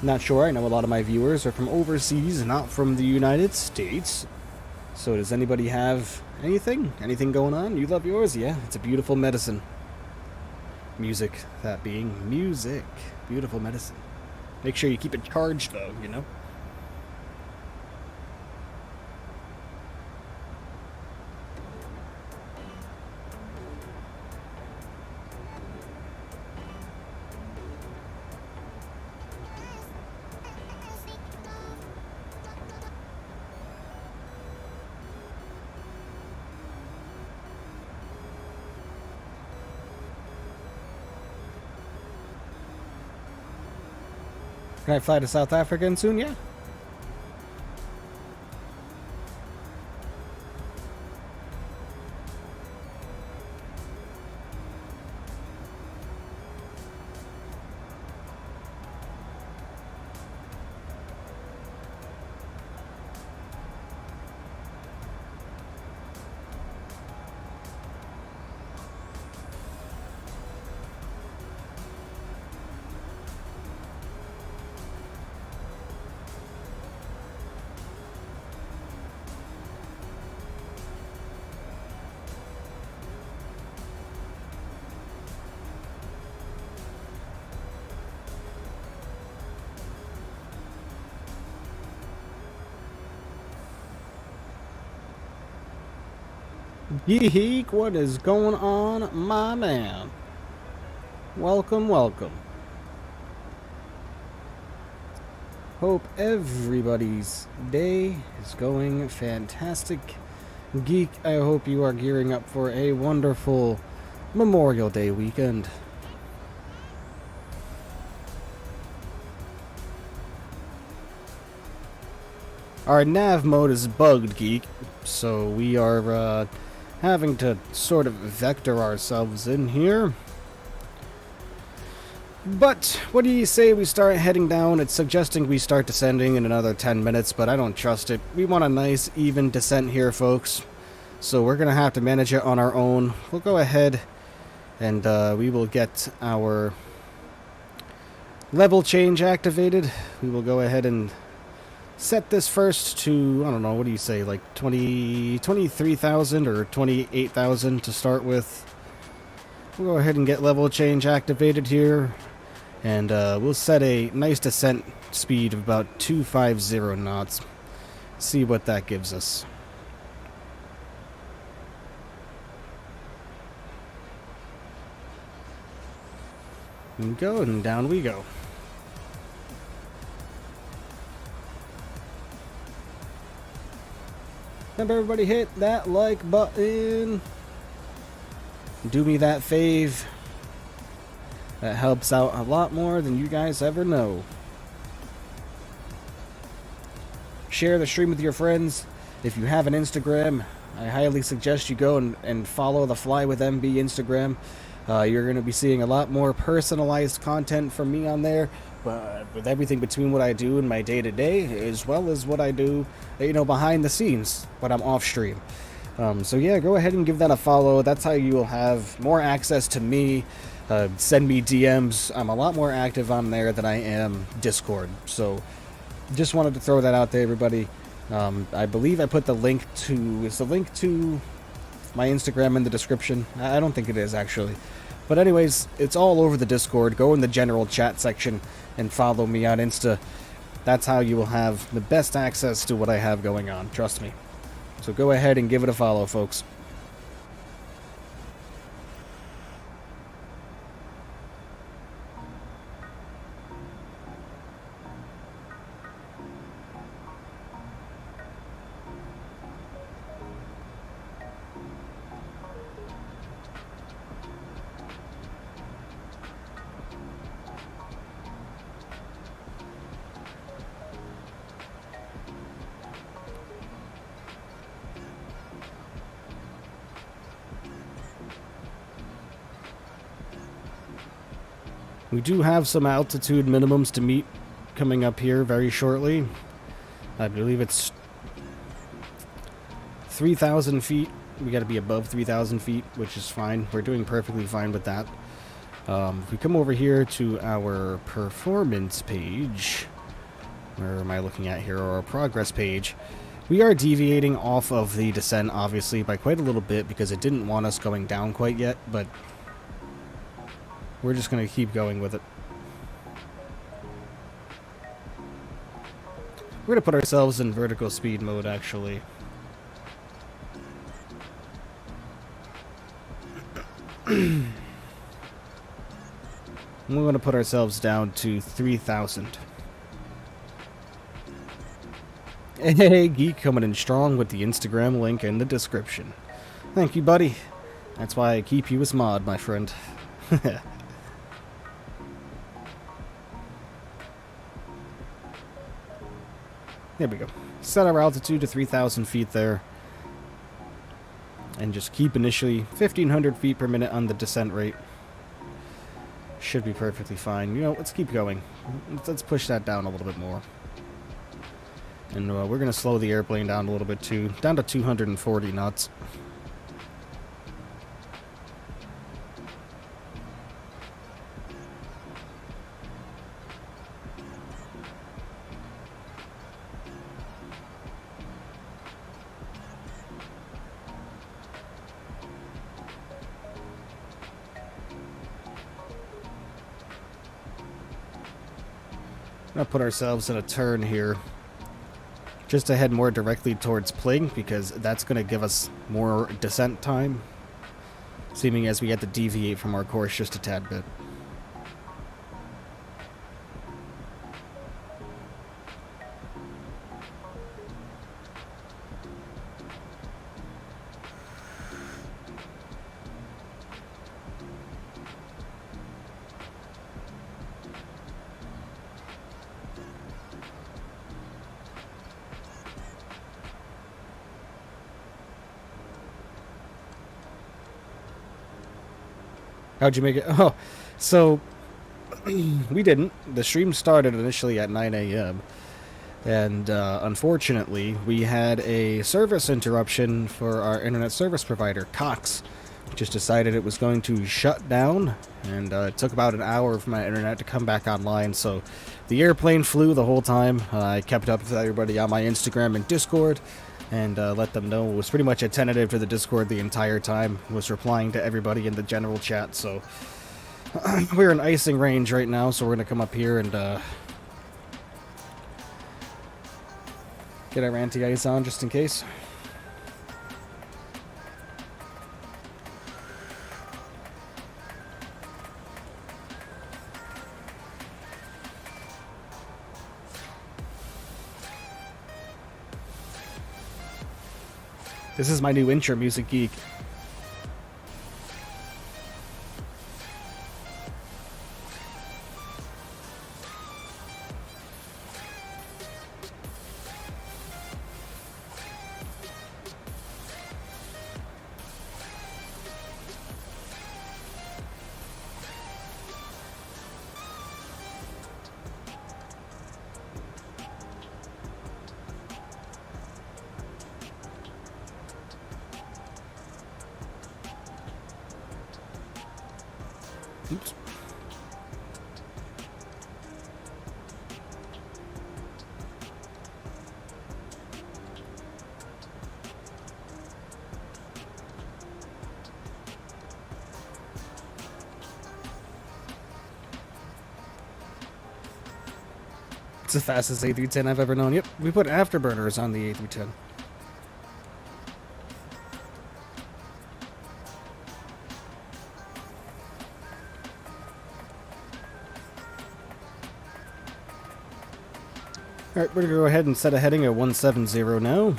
not sure. I know a lot of my viewers are from overseas, not from the United States. So does anybody have anything? Anything going on? You love yours? Yeah, it's a beautiful medicine. Music, that being music. Beautiful medicine. Make sure you keep it charged, though, you know? Can I fly to South Africa soon? Yeah. Yeek, what is going on, my man? Welcome, welcome. Hope everybody's day is going fantastic. Geek, I hope you are gearing up for a wonderful Memorial Day weekend. Our nav mode is bugged, Geek, so we are having to sort of vector ourselves in here. But what do you say we start heading down? It's suggesting we start descending in another 10 minutes, but I don't trust it. We want a nice, even descent here, folks. So we're going to have to manage it on our own. We'll go ahead and we will get our level change activated. We will go ahead and set this first to, I don't know, what do you say, like 23,000 or 28,000 to start with. We'll go ahead and get level change activated here, and we'll set a nice descent speed of about 250 knots. See what that gives us. And go, and down we go. Remember, everybody, hit that like button. Do me that fave. That helps out a lot more than you guys ever know. Share the stream with your friends. If you have an Instagram, I highly suggest you go and follow the FlyWithMB Instagram. You're going to be seeing a lot more personalized content from me on there. With everything between what I do in my day-to-day, as well as what I do, you know, behind the scenes when I'm off-stream. So yeah, go ahead and give that a follow. That's how you will have more access to me. Send me DMs. I'm a lot more active on there than I am Discord. So just wanted to throw that out there, everybody. I believe I put the link to... Is the link to my Instagram in the description? I don't think it is, actually. But anyways, it's all over the Discord. Go in the general chat section and follow me on Insta. That's how you will have the best access to what I have going on. Trust me. So go ahead and give it a follow, folks. We do have some altitude minimums to meet coming up here very shortly. I believe it's 3,000 feet. We got to be above 3,000 feet, which is fine. We're doing perfectly fine with that. If we come over here to our performance page, where am I looking at here? Our progress page. We are deviating off of the descent, obviously, by quite a little bit because it didn't want us going down quite yet, but we're just going to keep going with it. We're going to put ourselves in vertical speed mode, actually. We're going to put ourselves down to 3,000. Hey, Geek coming in strong with the Instagram link in the description. Thank you, buddy. That's why I keep you as mod, my friend. There we go. Set our altitude to 3,000 feet there. And just keep initially 1,500 feet per minute on the descent rate. Should be perfectly fine. You know, let's keep going. Let's push that down a little bit more. And we're going to slow the airplane down a little bit too. Down to 240 knots. We're going to put ourselves in a turn here. Just to head more directly towards Pling, because that's going to give us more descent time. Seeming as we had to deviate from our course just a tad bit. How'd you make it? Oh, so we didn't. The stream started initially at 9 a.m. And unfortunately, we had a service interruption for our internet service provider, Cox. Just decided it was going to shut down, and it took about an hour for my internet to come back online. So the airplane flew the whole time. I kept up with everybody on my Instagram and Discord, and let them know. It was pretty much attentive to the Discord the entire time. Was replying to everybody in the general chat. So we're in icing range right now, so we're going to come up here and get our anti-ice on just in case. This is my new intro music, Geek. Oops. It's the fastest A310 I've ever known. Yep, we put afterburners on the A310. Alright, we're going to go ahead and set a heading at 170 now.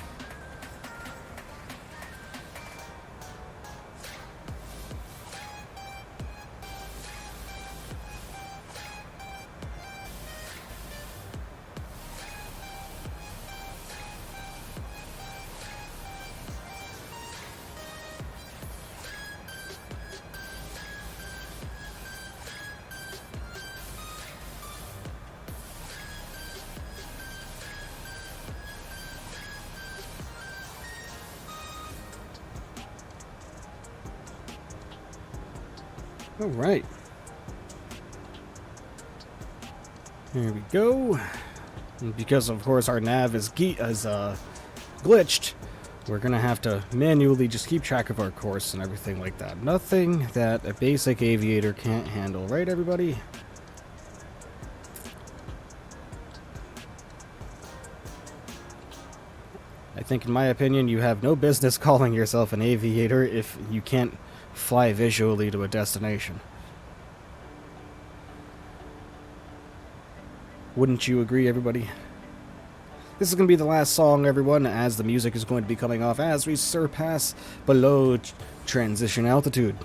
All right. There we go. And because, of course, our nav is glitched, we're going to have to manually just keep track of our course and everything like that. Nothing that a basic aviator can't handle, right, everybody? I think, in my opinion, you have no business calling yourself an aviator if you can't fly visually to a destination. Wouldn't you agree, everybody? This is going to be the last song, everyone, as the music is going to be coming off as we surpass below transition altitude.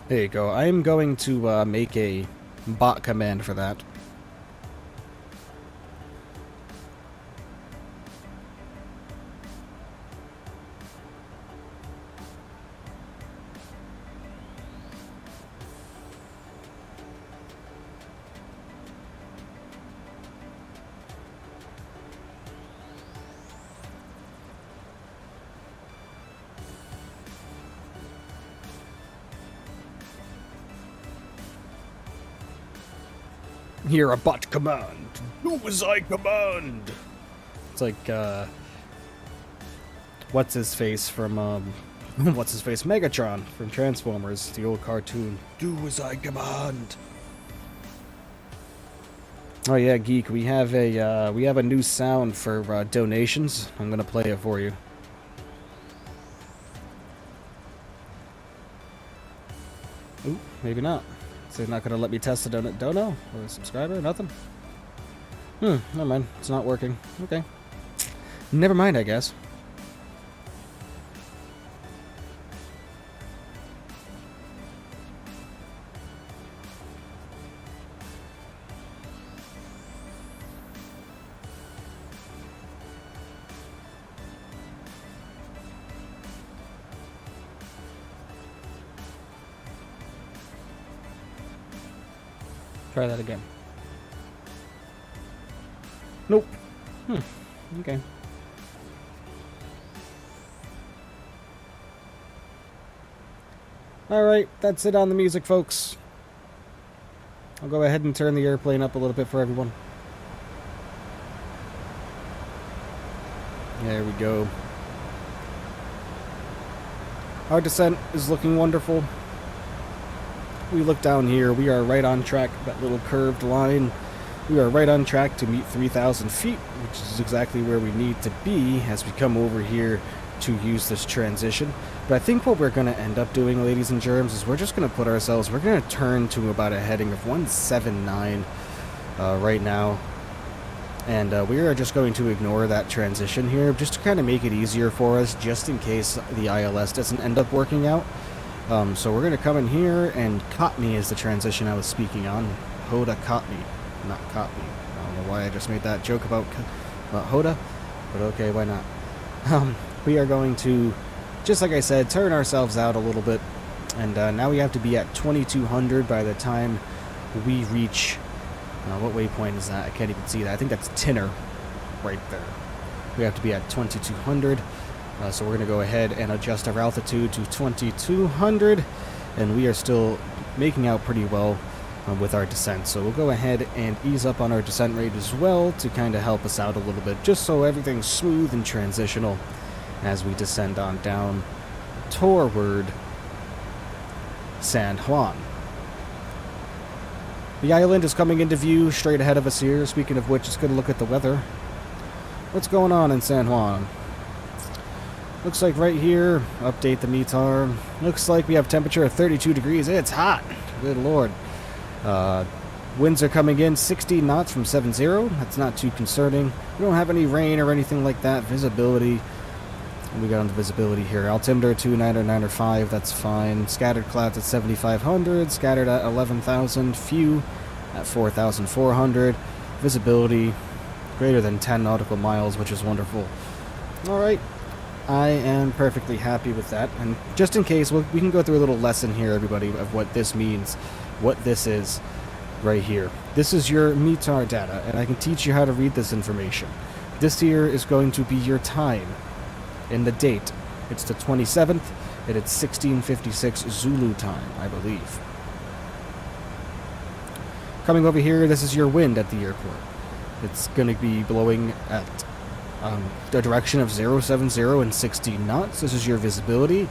There you go. I am going to make a bot command for that. Hear a bot command. Do as I command. It's like, what's his face from, what's his face? Megatron from Transformers, the old cartoon. Do as I command. Oh yeah, Geek, we have a new sound for donations. I'm gonna play it for you. Ooh, maybe not. So they're not going to let me test a dono or a subscriber? Nothing? Never mind. It's not working. Okay. Never mind, I guess. Try that again. Nope. Okay. Alright, that's it on the music, folks. I'll go ahead and turn the airplane up a little bit for everyone. There we go. Our descent is looking wonderful. We look down here, we are right on track, that little curved line. We are right on track to meet 3,000 feet, which is exactly where we need to be as we come over here to use this transition. But I think what we're going to end up doing, ladies and germs, is we're just going to put ourselves, we're going to turn to about a heading of 179 right now. And we are just going to ignore that transition here, just to kind of make it easier for us, just in case the ILS doesn't end up working out. So we're going to come in here, and Cotney is the transition I was speaking on. Hoda Cotney, not Cotney. I don't know why I just made that joke about Hoda, but okay, why not? We are going to, just like I said, turn ourselves out a little bit, and now we have to be at 2200 by the time we reach, what waypoint is that? I can't even see that. I think that's Tinner, right there. We have to be at 2200. So we're going to go ahead and adjust our altitude to 2200, and we are still making out pretty well with our descent. So we'll go ahead and ease up on our descent rate as well to kind of help us out a little bit, just so everything's smooth and transitional as we descend on down toward San Juan. The island is coming into view straight ahead of us here. Speaking of which, let's get a look at the weather. What's going on in San Juan? Looks like right here, update the METAR. Looks like we have temperature of 32 degrees. It's hot. Good lord. Winds are coming in 60 knots from 70. That's not too concerning. We don't have any rain or anything like that. Visibility. We got on the visibility here. Altimeter 29905. That's fine. Scattered clouds at 7,500. Scattered at 11,000. Few at 4,400. Visibility greater than 10 nautical miles, which is wonderful. All right. I am perfectly happy with that, and just in case, we can go through a little lesson here, everybody, of what this means, what this is right here. This is your METAR data, and I can teach you how to read this information. This here is going to be your time and the date. It's the 27th, and it's 1656 Zulu time, I believe. Coming over here, this is your wind at the airport. It's going to be blowing at the direction of 070 and 60 knots. This is your visibility.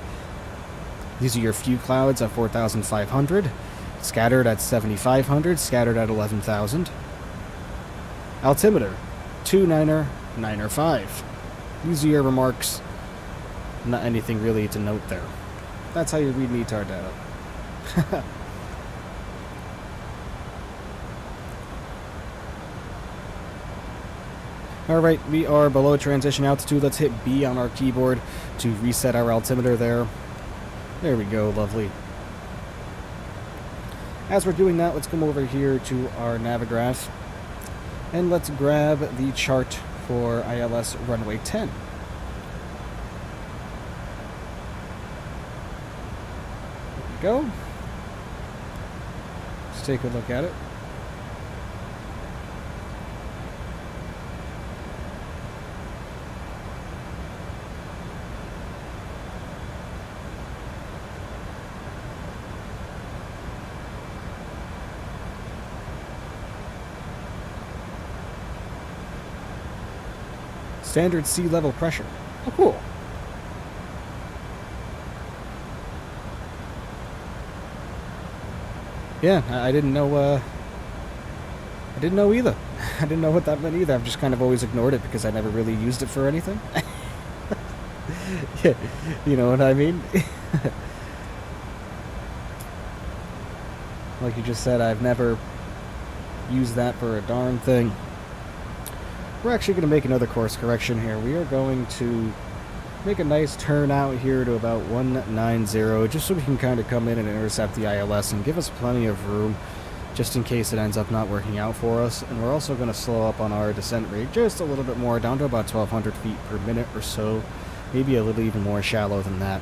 These are your few clouds at 4,500, scattered at 7,500, scattered at 11,000. Altimeter, 29905. These are your remarks. Not anything really to note there. That's how you read METAR data. Alright, we are below transition altitude. Let's hit B on our keyboard to reset our altimeter there. There we go, lovely. As we're doing that, let's come over here to our Navigraph and let's grab the chart for ILS runway 10. There we go. Let's take a look at it. Standard sea level pressure. Oh, cool. Yeah, I didn't know, I didn't know either. I didn't know what that meant either. I've just kind of always ignored it because I never really used it for anything. Yeah, you know what I mean? Like you just said, I've never used that for a darn thing. We're actually going to make another course correction here. We are going to make a nice turn out here to about 190, just so we can kind of come in and intercept the ILS and give us plenty of room, just in case it ends up not working out for us. And we're also going to slow up on our descent rate just a little bit more, down to about 1,200 feet per minute or so, maybe a little even more shallow than that,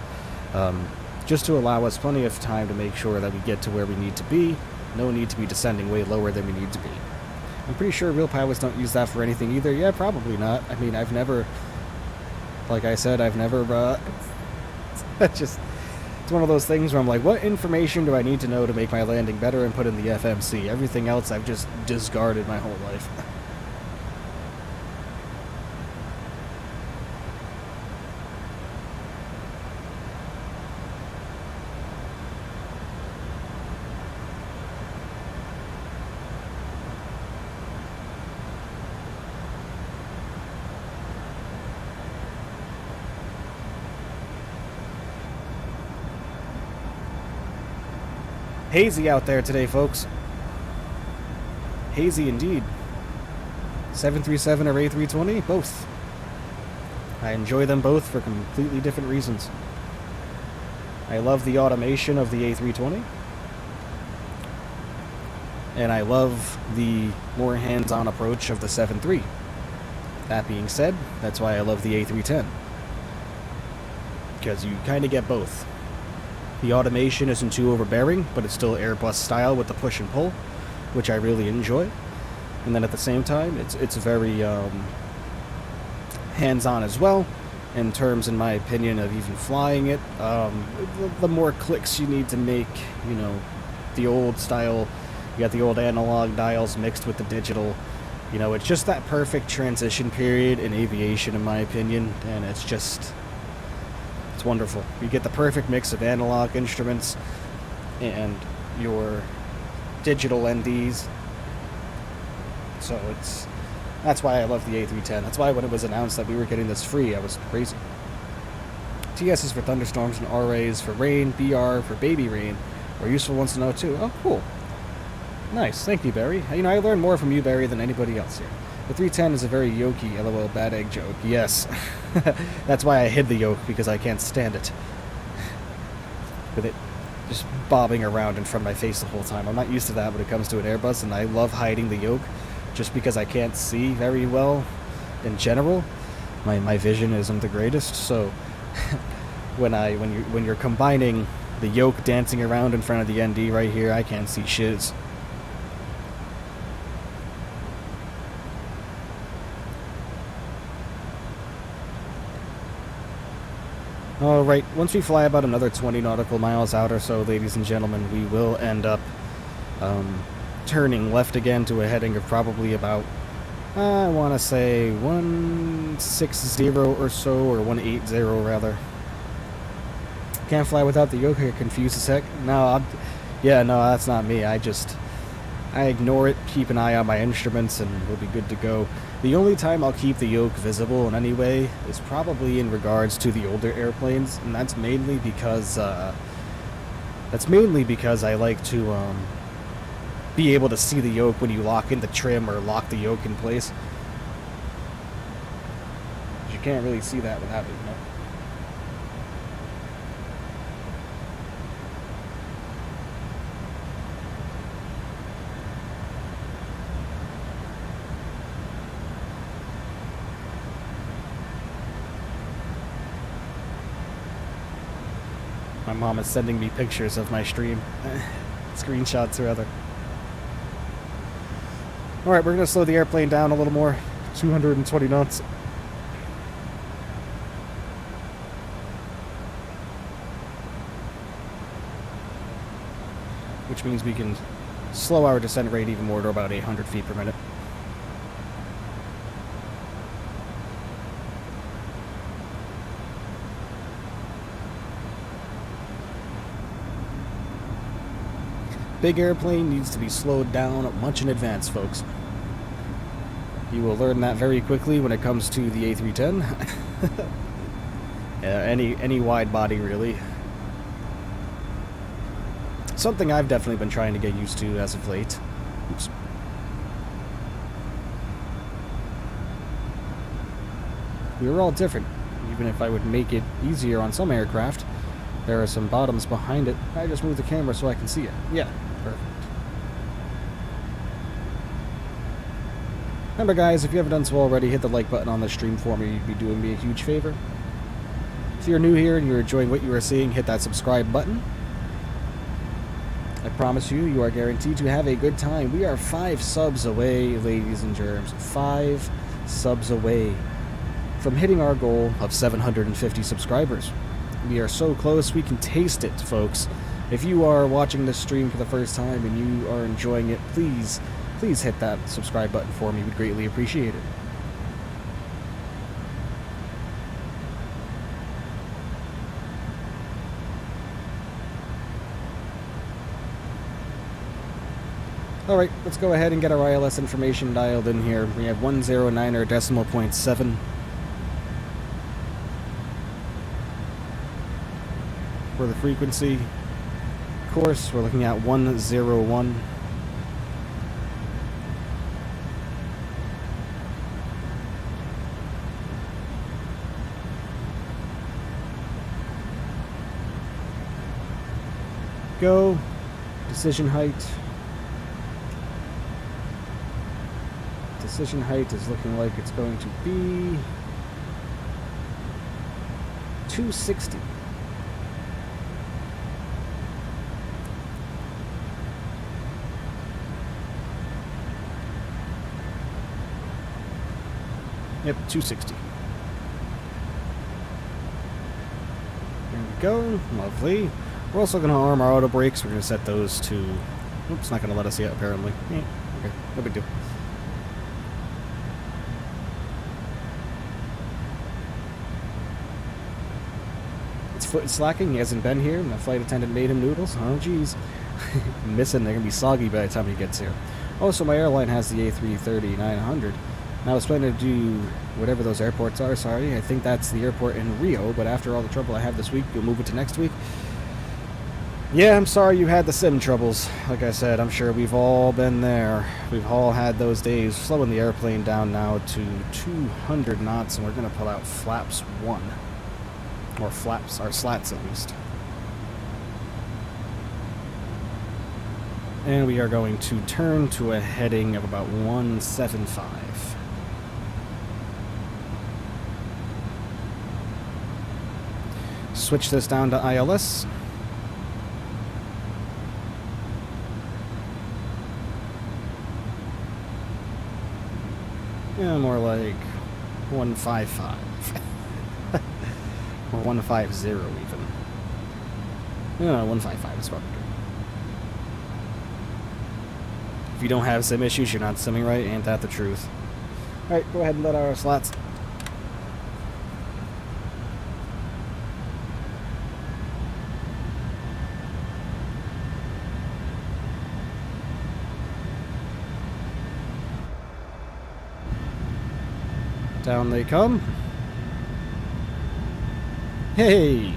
just to allow us plenty of time to make sure that we get to where we need to be. No need to be descending way lower than we need to be. I'm pretty sure real pilots don't use that for anything either. Yeah, probably not. I mean, I've never, like I said, I've never, it's one of those things where I'm like, what information do I need to know to make my landing better and put in the FMC? Everything else I've just discarded my whole life. Hazy out there today, folks. Hazy indeed. 737 or A320, both. I enjoy them both for completely different reasons. I love the automation of the A320. And I love the more hands-on approach of the 7.3. That being said, that's why I love the A310. Because you kind of get both. The automation isn't too overbearing, but it's still Airbus style with the push and pull, which I really enjoy. And then at the same time, it's very hands-on as well, in terms, in my opinion, of even flying it. The more clicks you need to make, you know, the old style, you got the old analog dials mixed with the digital. You know, it's just that perfect transition period in aviation, in my opinion, and it's just... it's wonderful. You get the perfect mix of analog instruments and your digital NDs. So that's why I love the A310. That's why when it was announced that we were getting this free, I was crazy. TS is for thunderstorms and RA is for rain, BR for baby rain, or useful ones to know too. Oh, cool. Nice. Thank you, Barry. You know, I learned more from you, Barry, than anybody else here. The 310 is a very Yoke-y, LOL bad egg joke. Yes. That's why I hid the Yoke, because I can't stand it. With it just bobbing around in front of my face the whole time. I'm not used to that when it comes to an Airbus, and I love hiding the Yoke just because I can't see very well in general. My vision isn't the greatest, so when you're combining the Yoke dancing around in front of the ND right here, I can't see shiz. Alright, once we fly about another 20 nautical miles out or so, ladies and gentlemen, we will end up turning left again to a heading of probably about I want to say 160 or so, or 180 rather. Can't fly without the yoke. You're confused as heck. No, yeah, no, that's not me. I ignore it, keep an eye on my instruments, and we'll be good to go. The only time I'll keep the yoke visible in any way is probably in regards to the older airplanes, and that's mainly because I like to be able to see the yoke when you lock into trim or lock the yoke in place. You can't really see that without it, you know? My mom is sending me pictures of my stream. Screenshots, rather. Alright, we're going to slow the airplane down a little more. 220 knots. Which means we can slow our descent rate even more to about 800 feet per minute. Big airplane needs to be slowed down much in advance, folks. You will learn that very quickly when it comes to the A310. Any wide body, really. Something I've definitely been trying to get used to as of late. Oops. We were all different. Even if I would make it easier on some aircraft, there are some bottoms behind it. I just moved the camera so I can see it. Yeah. Perfect. Remember, guys, if you haven't done so already, hit the like button on the stream for me. You'd be doing me a huge favor. If you're new here and you're enjoying what you are seeing, hit that subscribe button. I promise you, you are guaranteed to have a good time. We are 5 subs away, ladies and germs. 5 subs away from hitting our goal of 750 subscribers. We are so close, we can taste it, folks. If you are watching this stream for the first time and you are enjoying it, please hit that subscribe button for me. We'd greatly appreciate it. Alright, let's go ahead and get our ILS information dialed in here. We have 109 decimal point 7. For the frequency. Course, we're looking at 101. Go. Decision height. Decision height is looking like it's going to be 260. Yep, 260. There we go. Lovely. We're also going to arm our auto brakes. We're going to set those to... Oops, not going to let us yet, apparently. Okay, no big deal. It's foot slacking. He hasn't been here. My flight attendant made him noodles. Oh, jeez. Missing. They're going to be soggy by the time he gets here. Also, my airline has the A330-900. And I was planning to do whatever those airports are, sorry. I think that's the airport in Rio, but after all the trouble I have this week, you'll move it to next week. Yeah, I'm sorry you had the sim troubles. Like I said, I'm sure we've all been there. We've all had those days. Slowing the airplane down now to 200 knots, and we're going to pull out flaps 1. Or flaps, or slats at least. And we are going to turn to a heading of about 175. Switch this down to ILS. Yeah, more like 155. Or 150 even. Yeah, 155 is probably good. If you don't have sim issues, you're not simming right. Ain't that the truth? Alright, go ahead and let our slats. Down they come. Hey!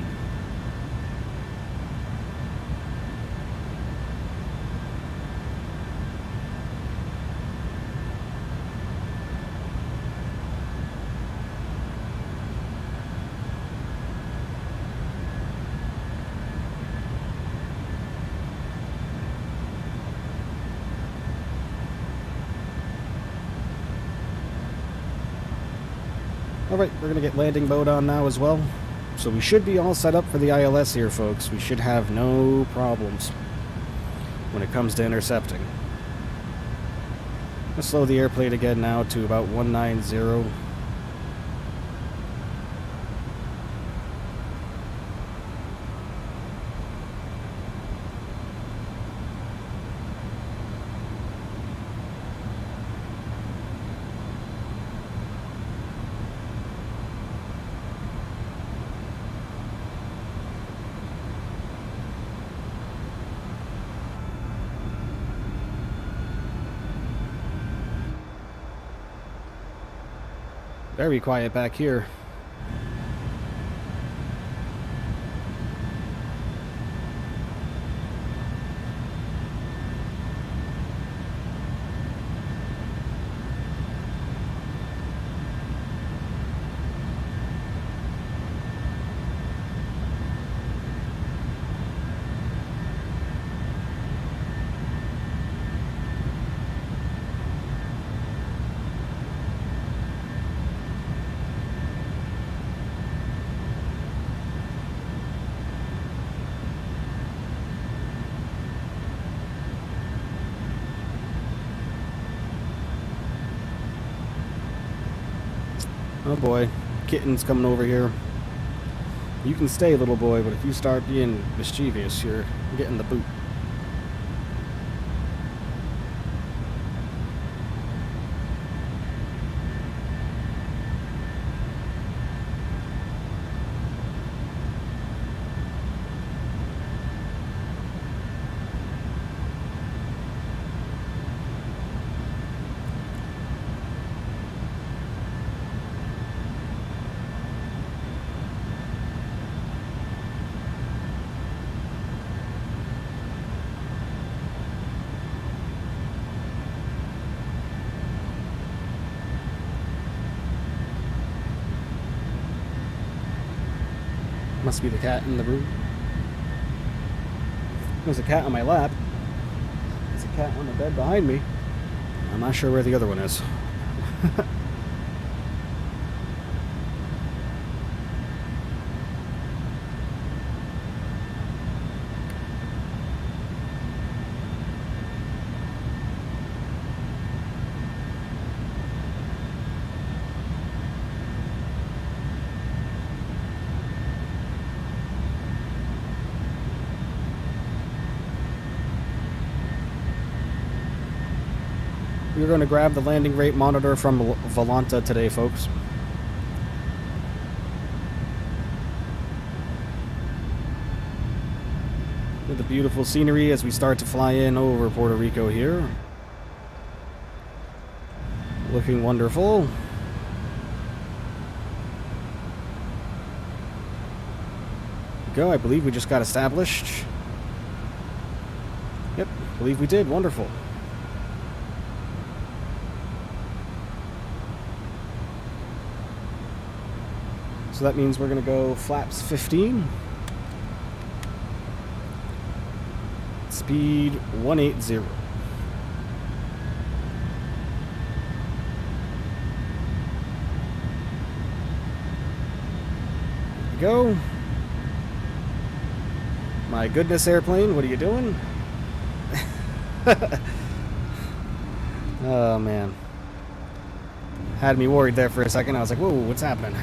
Alright, we're going to get landing mode on now as well. So we should be all set up for the ILS here, folks. We should have no problems when it comes to intercepting. Let's slow the airplane again now to about 190. Very quiet back here. Oh boy, kitten's coming over here. You can stay, little boy, but if you start being mischievous, you're getting the boot. Must be the cat in the room. There's a cat on my lap. There's a cat on the bed behind me. I'm not sure where the other one is. We're going to grab the landing rate monitor from Volanta today, folks. With the beautiful scenery as we start to fly in over Puerto Rico here. Looking wonderful. Go, I believe we just got established. Yep, I believe we did. Wonderful. So that means we're going to go flaps 15. Speed 180. There we go. My goodness, airplane, what are you doing? Oh, man. Had me worried there for a second. I was like, whoa, what's happening?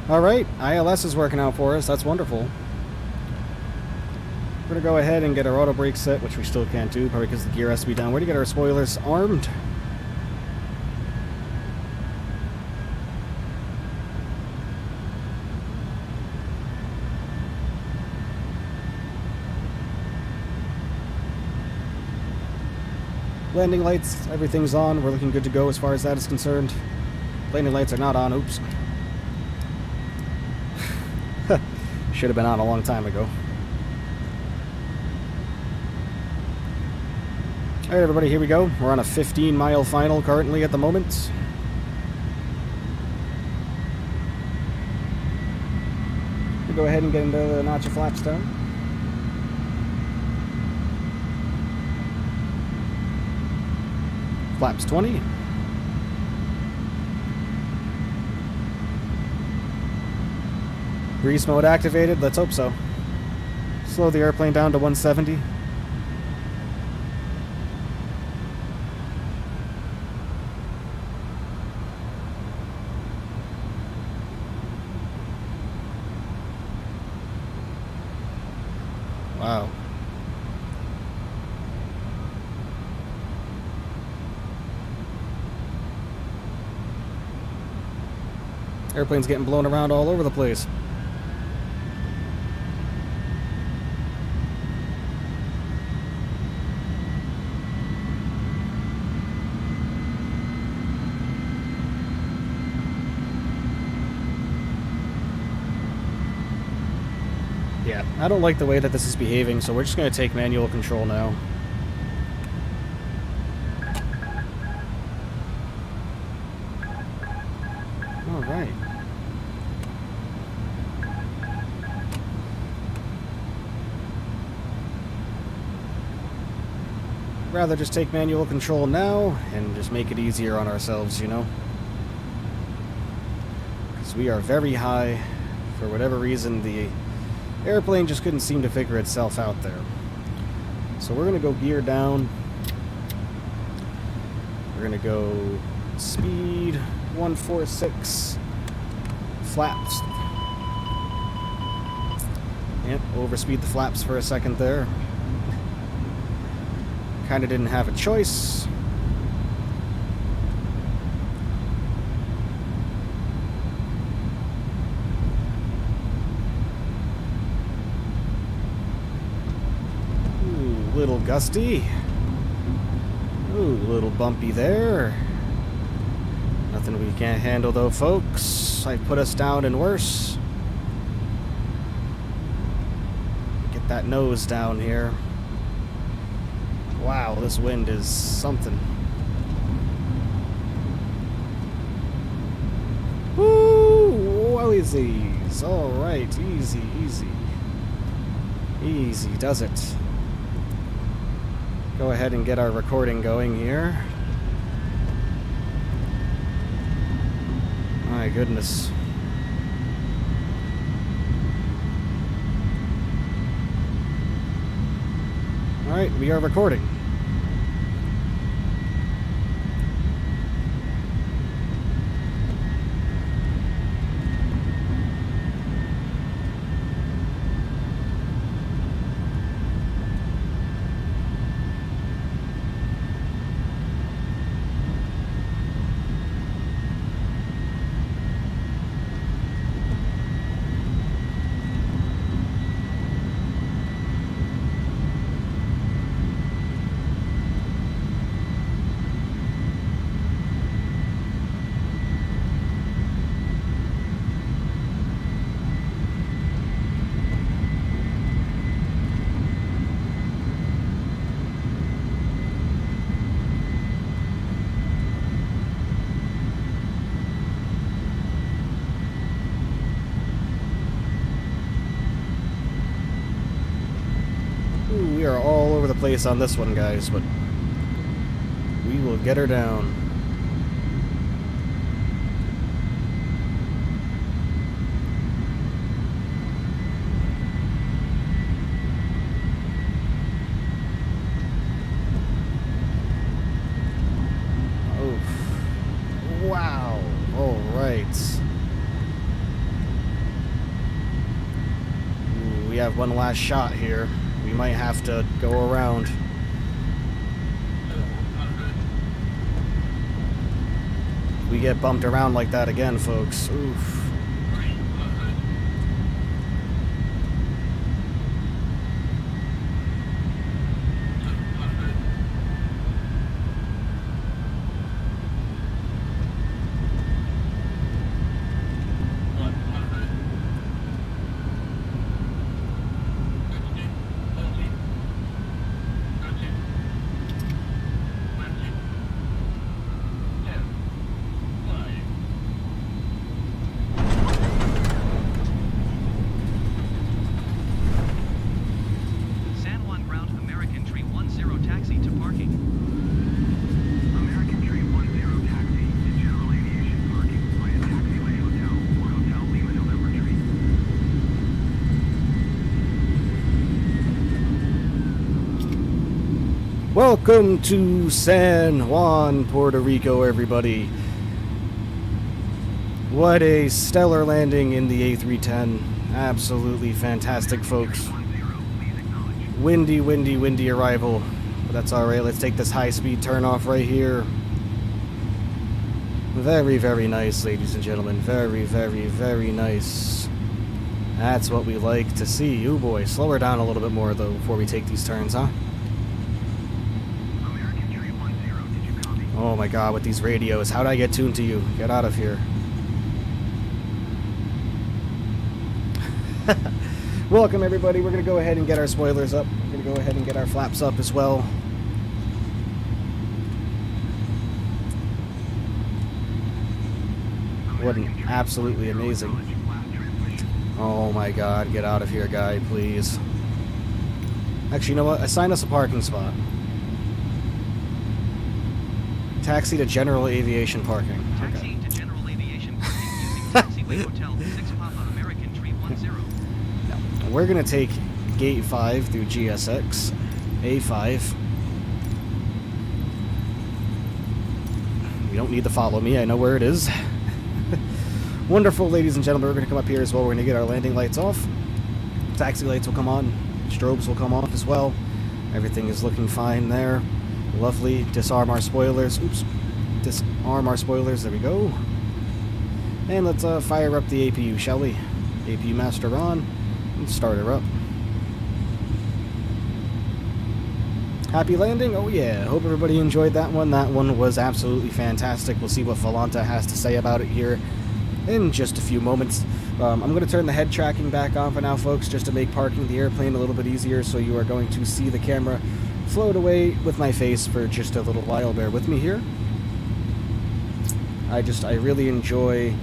Alright, ILS is working out for us. That's wonderful. We're going to go ahead and get our auto brake set, which we still can't do, probably because the gear has to be down. We're going to get our spoilers armed. Landing lights, everything's on. We're looking good to go as far as that is concerned. Landing lights are not on. Oops. Should have been on a long time ago. Alright everybody, here we go. We're on a 15-mile final currently at the moment. We'll go ahead and get into the notch of flaps down. Flaps 20. Grease mode activated, let's hope so. Slow the airplane down to 170. Wow. Airplane's getting blown around all over the place. Yeah, I don't like the way that this is behaving, so we're just going to take manual control now. Alright. Rather just take manual control now and just make it easier on ourselves, you know? Because we are very high. For whatever reason, the airplane just couldn't seem to figure itself out there. So we're going to go gear down. We're going to go speed 146. Flaps. Yep, overspeed the flaps for a second there. Kind of didn't have a choice. Little gusty. Ooh, little bumpy there. Nothing we can't handle though, folks. I've put us down and worse. Get that nose down here. Wow, this wind is something. Woo! Wozies. Alright, easy, easy. Easy does it. Go ahead and get our recording going here. My goodness. Alright, we are recording. We are all over the place on this one, guys, but we will get her down. Oh, wow. All right. Ooh, we have one last shot here. We might have to go around. We get bumped around like that again, folks. Oof. Welcome to San Juan, Puerto Rico, everybody. What a stellar landing in the A310. Absolutely fantastic, folks. Windy, windy, windy arrival. But that's alright. Let's take this high-speed turn off right here. Very, very nice, ladies and gentlemen. Very, very, very nice. That's what we like to see. Ooh, boy. Slow her down a little bit more, though, before we take these turns, huh? Oh my god, with these radios. How'd I get tuned to you? Get out of here. Welcome, everybody. We're going to go ahead and get our spoilers up. We're going to go ahead and get our flaps up as well. What an absolutely amazing. Oh my god, get out of here, guy, please. Actually, you know what? Assign us a parking spot. Taxi to general aviation parking. Taxi to general aviation parking using Taxiway Hotel 6 Papa American Tree 10. No. We're going to take Gate 5 through GSX, A5. You don't need to follow me, I know where it is. Wonderful, ladies and gentlemen. We're going to come up here as well. We're going to get our landing lights off. Taxi lights will come on. Strobes will come on as well. Everything is looking fine there. Lovely. Disarm our spoilers. Oops. Disarm our spoilers. There we go. And let's fire up the APU, shall we? APU master on. And start her up. Happy landing? Oh yeah. Hope everybody enjoyed that one. That one was absolutely fantastic. We'll see what Volanta has to say about it here in just a few moments. I'm going to turn the head tracking back on for now, folks, just to make parking the airplane a little bit easier, so you are going to see the camera float away with my face for just a little while. Bear with me here. I really enjoy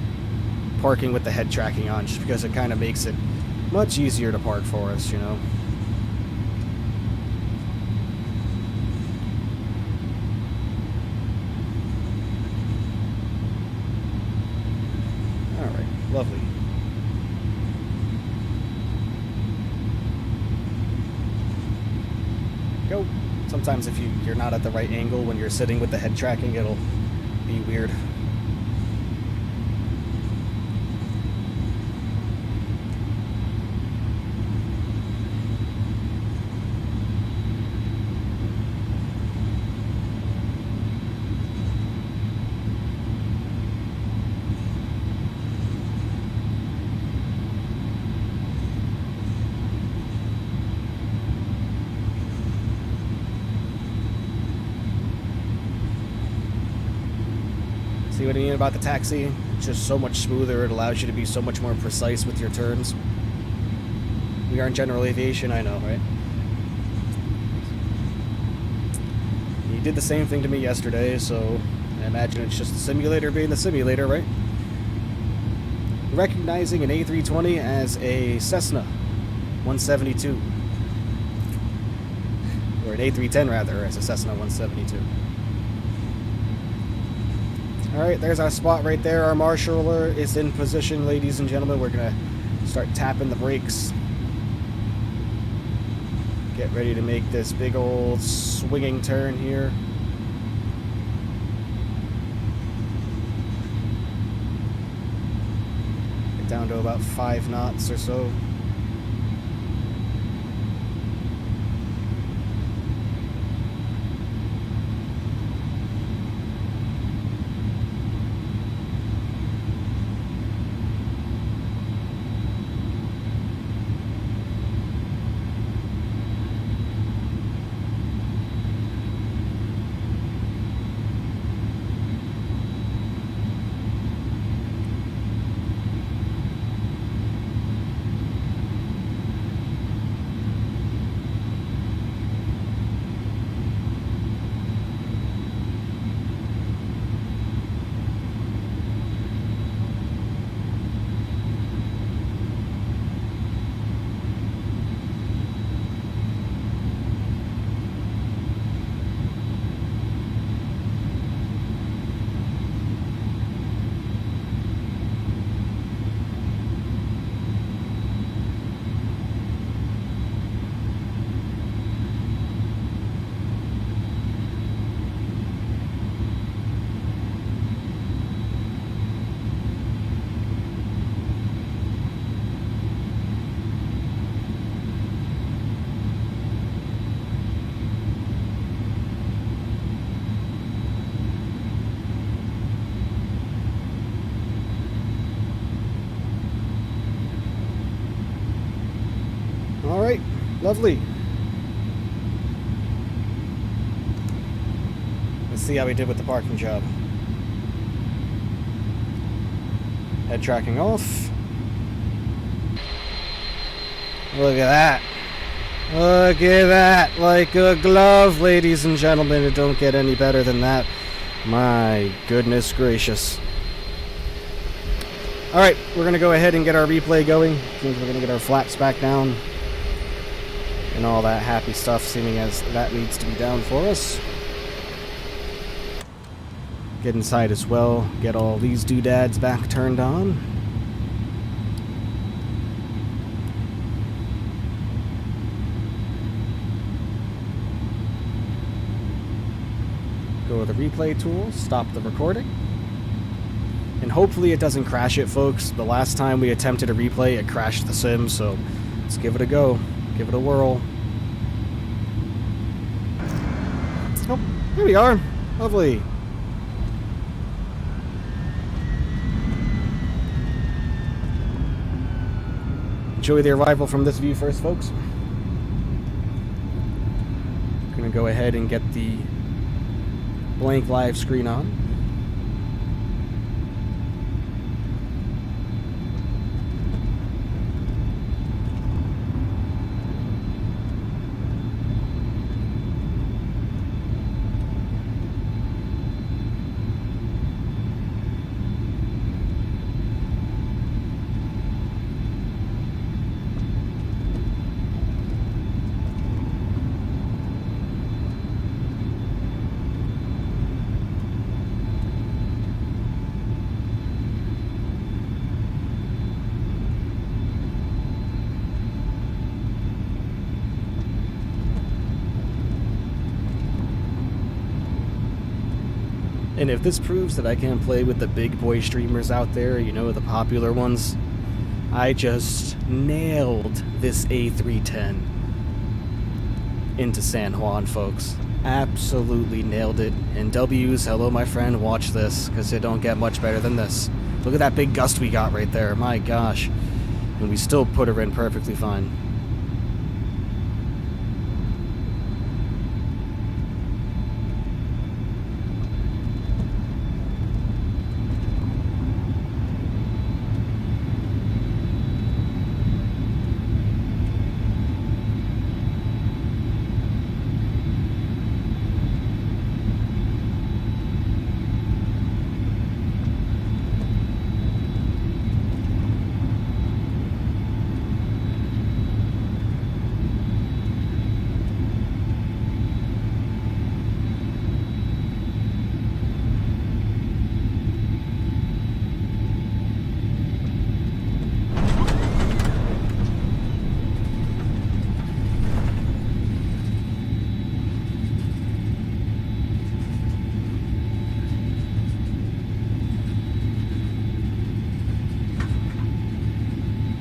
parking with the head tracking on, just because it kind of makes it much easier to park for us, you know. Alright, lovely. Go. Sometimes if you're not at the right angle when you're sitting with the head tracking, it'll be weird. See what I mean about the taxi? It's just so much smoother. It allows you to be so much more precise with your turns. We are in general aviation, I know, right? You did the same thing to me yesterday, so I imagine it's just the simulator being the simulator, right? Recognizing an A320 as a Cessna 172. Or an A310, rather, as a Cessna 172. Alright, there's our spot right there. Our marshaller is in position, ladies and gentlemen. We're going to start tapping the brakes. Get ready to make this big old swinging turn here. Get down to about 5 knots or so. Lovely. Let's see how we did with the parking job. Head tracking off. Look at that. Look at that. Like a glove, ladies and gentlemen. It don't get any better than that. My goodness gracious. Alright, we're going to go ahead and get our replay going. We're going to get our flaps back down. And all that happy stuff, seeming as that needs to be down for us. Get inside as well. Get all these doodads back turned on. Go to the replay tool, stop the recording. And hopefully it doesn't crash it, folks. The last time we attempted a replay, it crashed the sim, so let's give it a go. Give it a whirl. Oh, here we are. Lovely. Enjoy the arrival from this view first, folks. Gonna go ahead and get the blank live screen on. And if this proves that I can play with the big boy streamers out there, you know, the popular ones, I just nailed this A310 into San Juan, folks. Absolutely nailed it. And W's, hello my friend, watch this, because it don't get much better than this. Look at that big gust we got right there, my gosh. And we still put her in perfectly fine.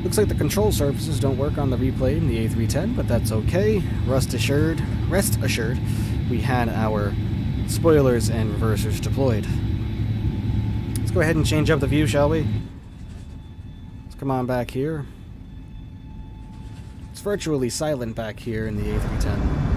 Looks like the control surfaces don't work on the replay in the A310, but that's okay. Rest assured, we had our spoilers and reversers deployed. Let's go ahead and change up the view, shall we? Let's come on back here. It's virtually silent back here in the A310.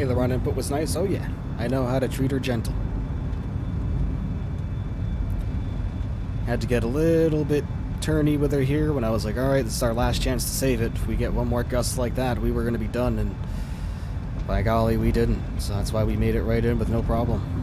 Aileron input was nice. Oh yeah, I know how to treat her gentle. Had to get a little bit turny with her here when I was like, alright, this is our last chance to save it. If we get one more gust like that, we were going to be done, and by golly, we didn't. So that's why we made it right in with no problem.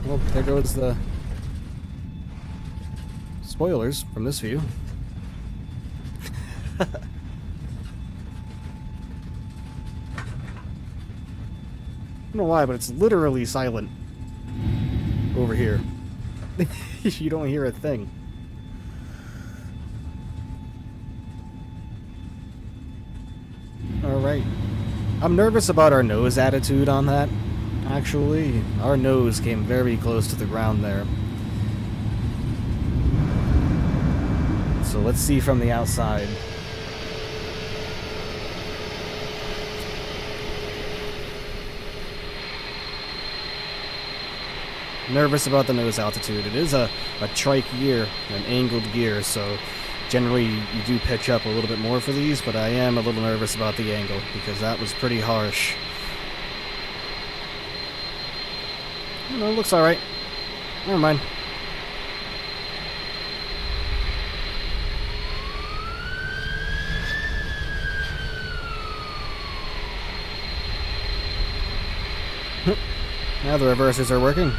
Well, there goes the spoilers from this view. I don't know why, but it's literally silent over here. You don't hear a thing. Alright. I'm nervous about our nose attitude on that. Actually, our nose came very close to the ground there. So let's see from the outside. Nervous about the nose altitude. It is a trike gear, an angled gear, so generally you do pitch up a little bit more for these, but I am a little nervous about the angle because that was pretty harsh. No, it looks alright. Never mind. Now the reversers are working.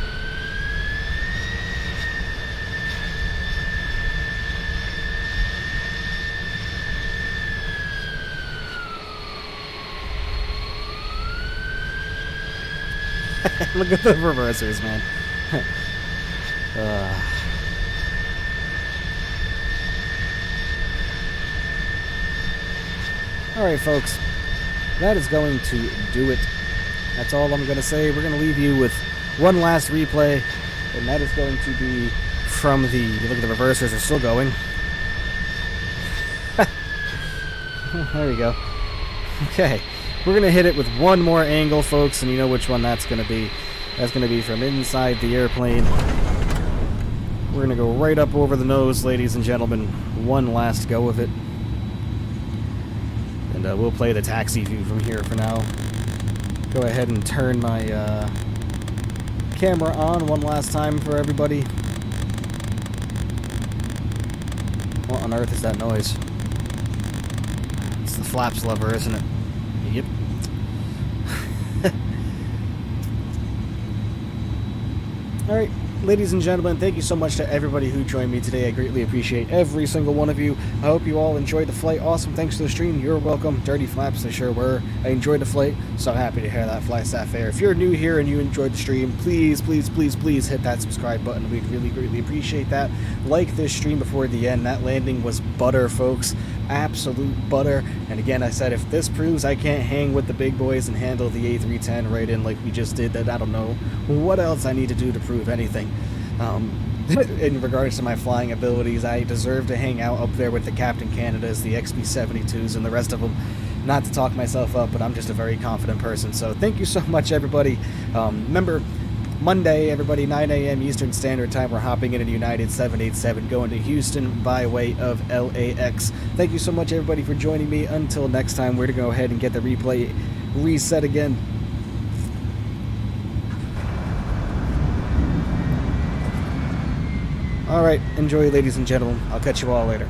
Look at the reversers, man. Alright, folks. That is going to do it. That's all I'm going to say. We're going to leave you with one last replay, and that is going to be from the... Look at the reversers are still going. There we go. Okay. We're going to hit it with one more angle, folks, and you know which one that's going to be. That's going to be from inside the airplane. We're going to go right up over the nose, ladies and gentlemen. One last go of it. And we'll play the taxi view from here for now. Go ahead and turn my camera on one last time for everybody. What on earth is that noise? It's the flaps lever, isn't it? Yep. Alright, ladies and gentlemen, thank you so much to everybody who joined me today. I greatly appreciate every single one of you. I hope you all enjoyed the flight. Awesome, thanks to the stream. You're welcome. Dirty flaps, they sure were. I enjoyed the flight, so happy to hear that fly staff air. If you're new here and you enjoyed the stream, please, please, please, please hit that subscribe button. We'd really greatly appreciate that. Like this stream before the end. That landing was butter, folks. Absolute butter. And again, I said, if this proves I can't hang with the big boys and handle the A310 right in like we just did, then I don't know what else I need to do to prove anything. In regards to my flying abilities, I deserve to hang out up there with the Captain Canadas, the XB-72s, and the rest of them. Not to talk myself up, but I'm just a very confident person. So thank you so much, everybody. Remember, Monday, everybody, 9 a.m. Eastern Standard Time, we're hopping in a United 787 going to Houston by way of LAX. Thank you so much, everybody, for joining me. Until next time, we're going to go ahead and get the replay reset again. All right, enjoy, ladies and gentlemen. I'll catch you all later.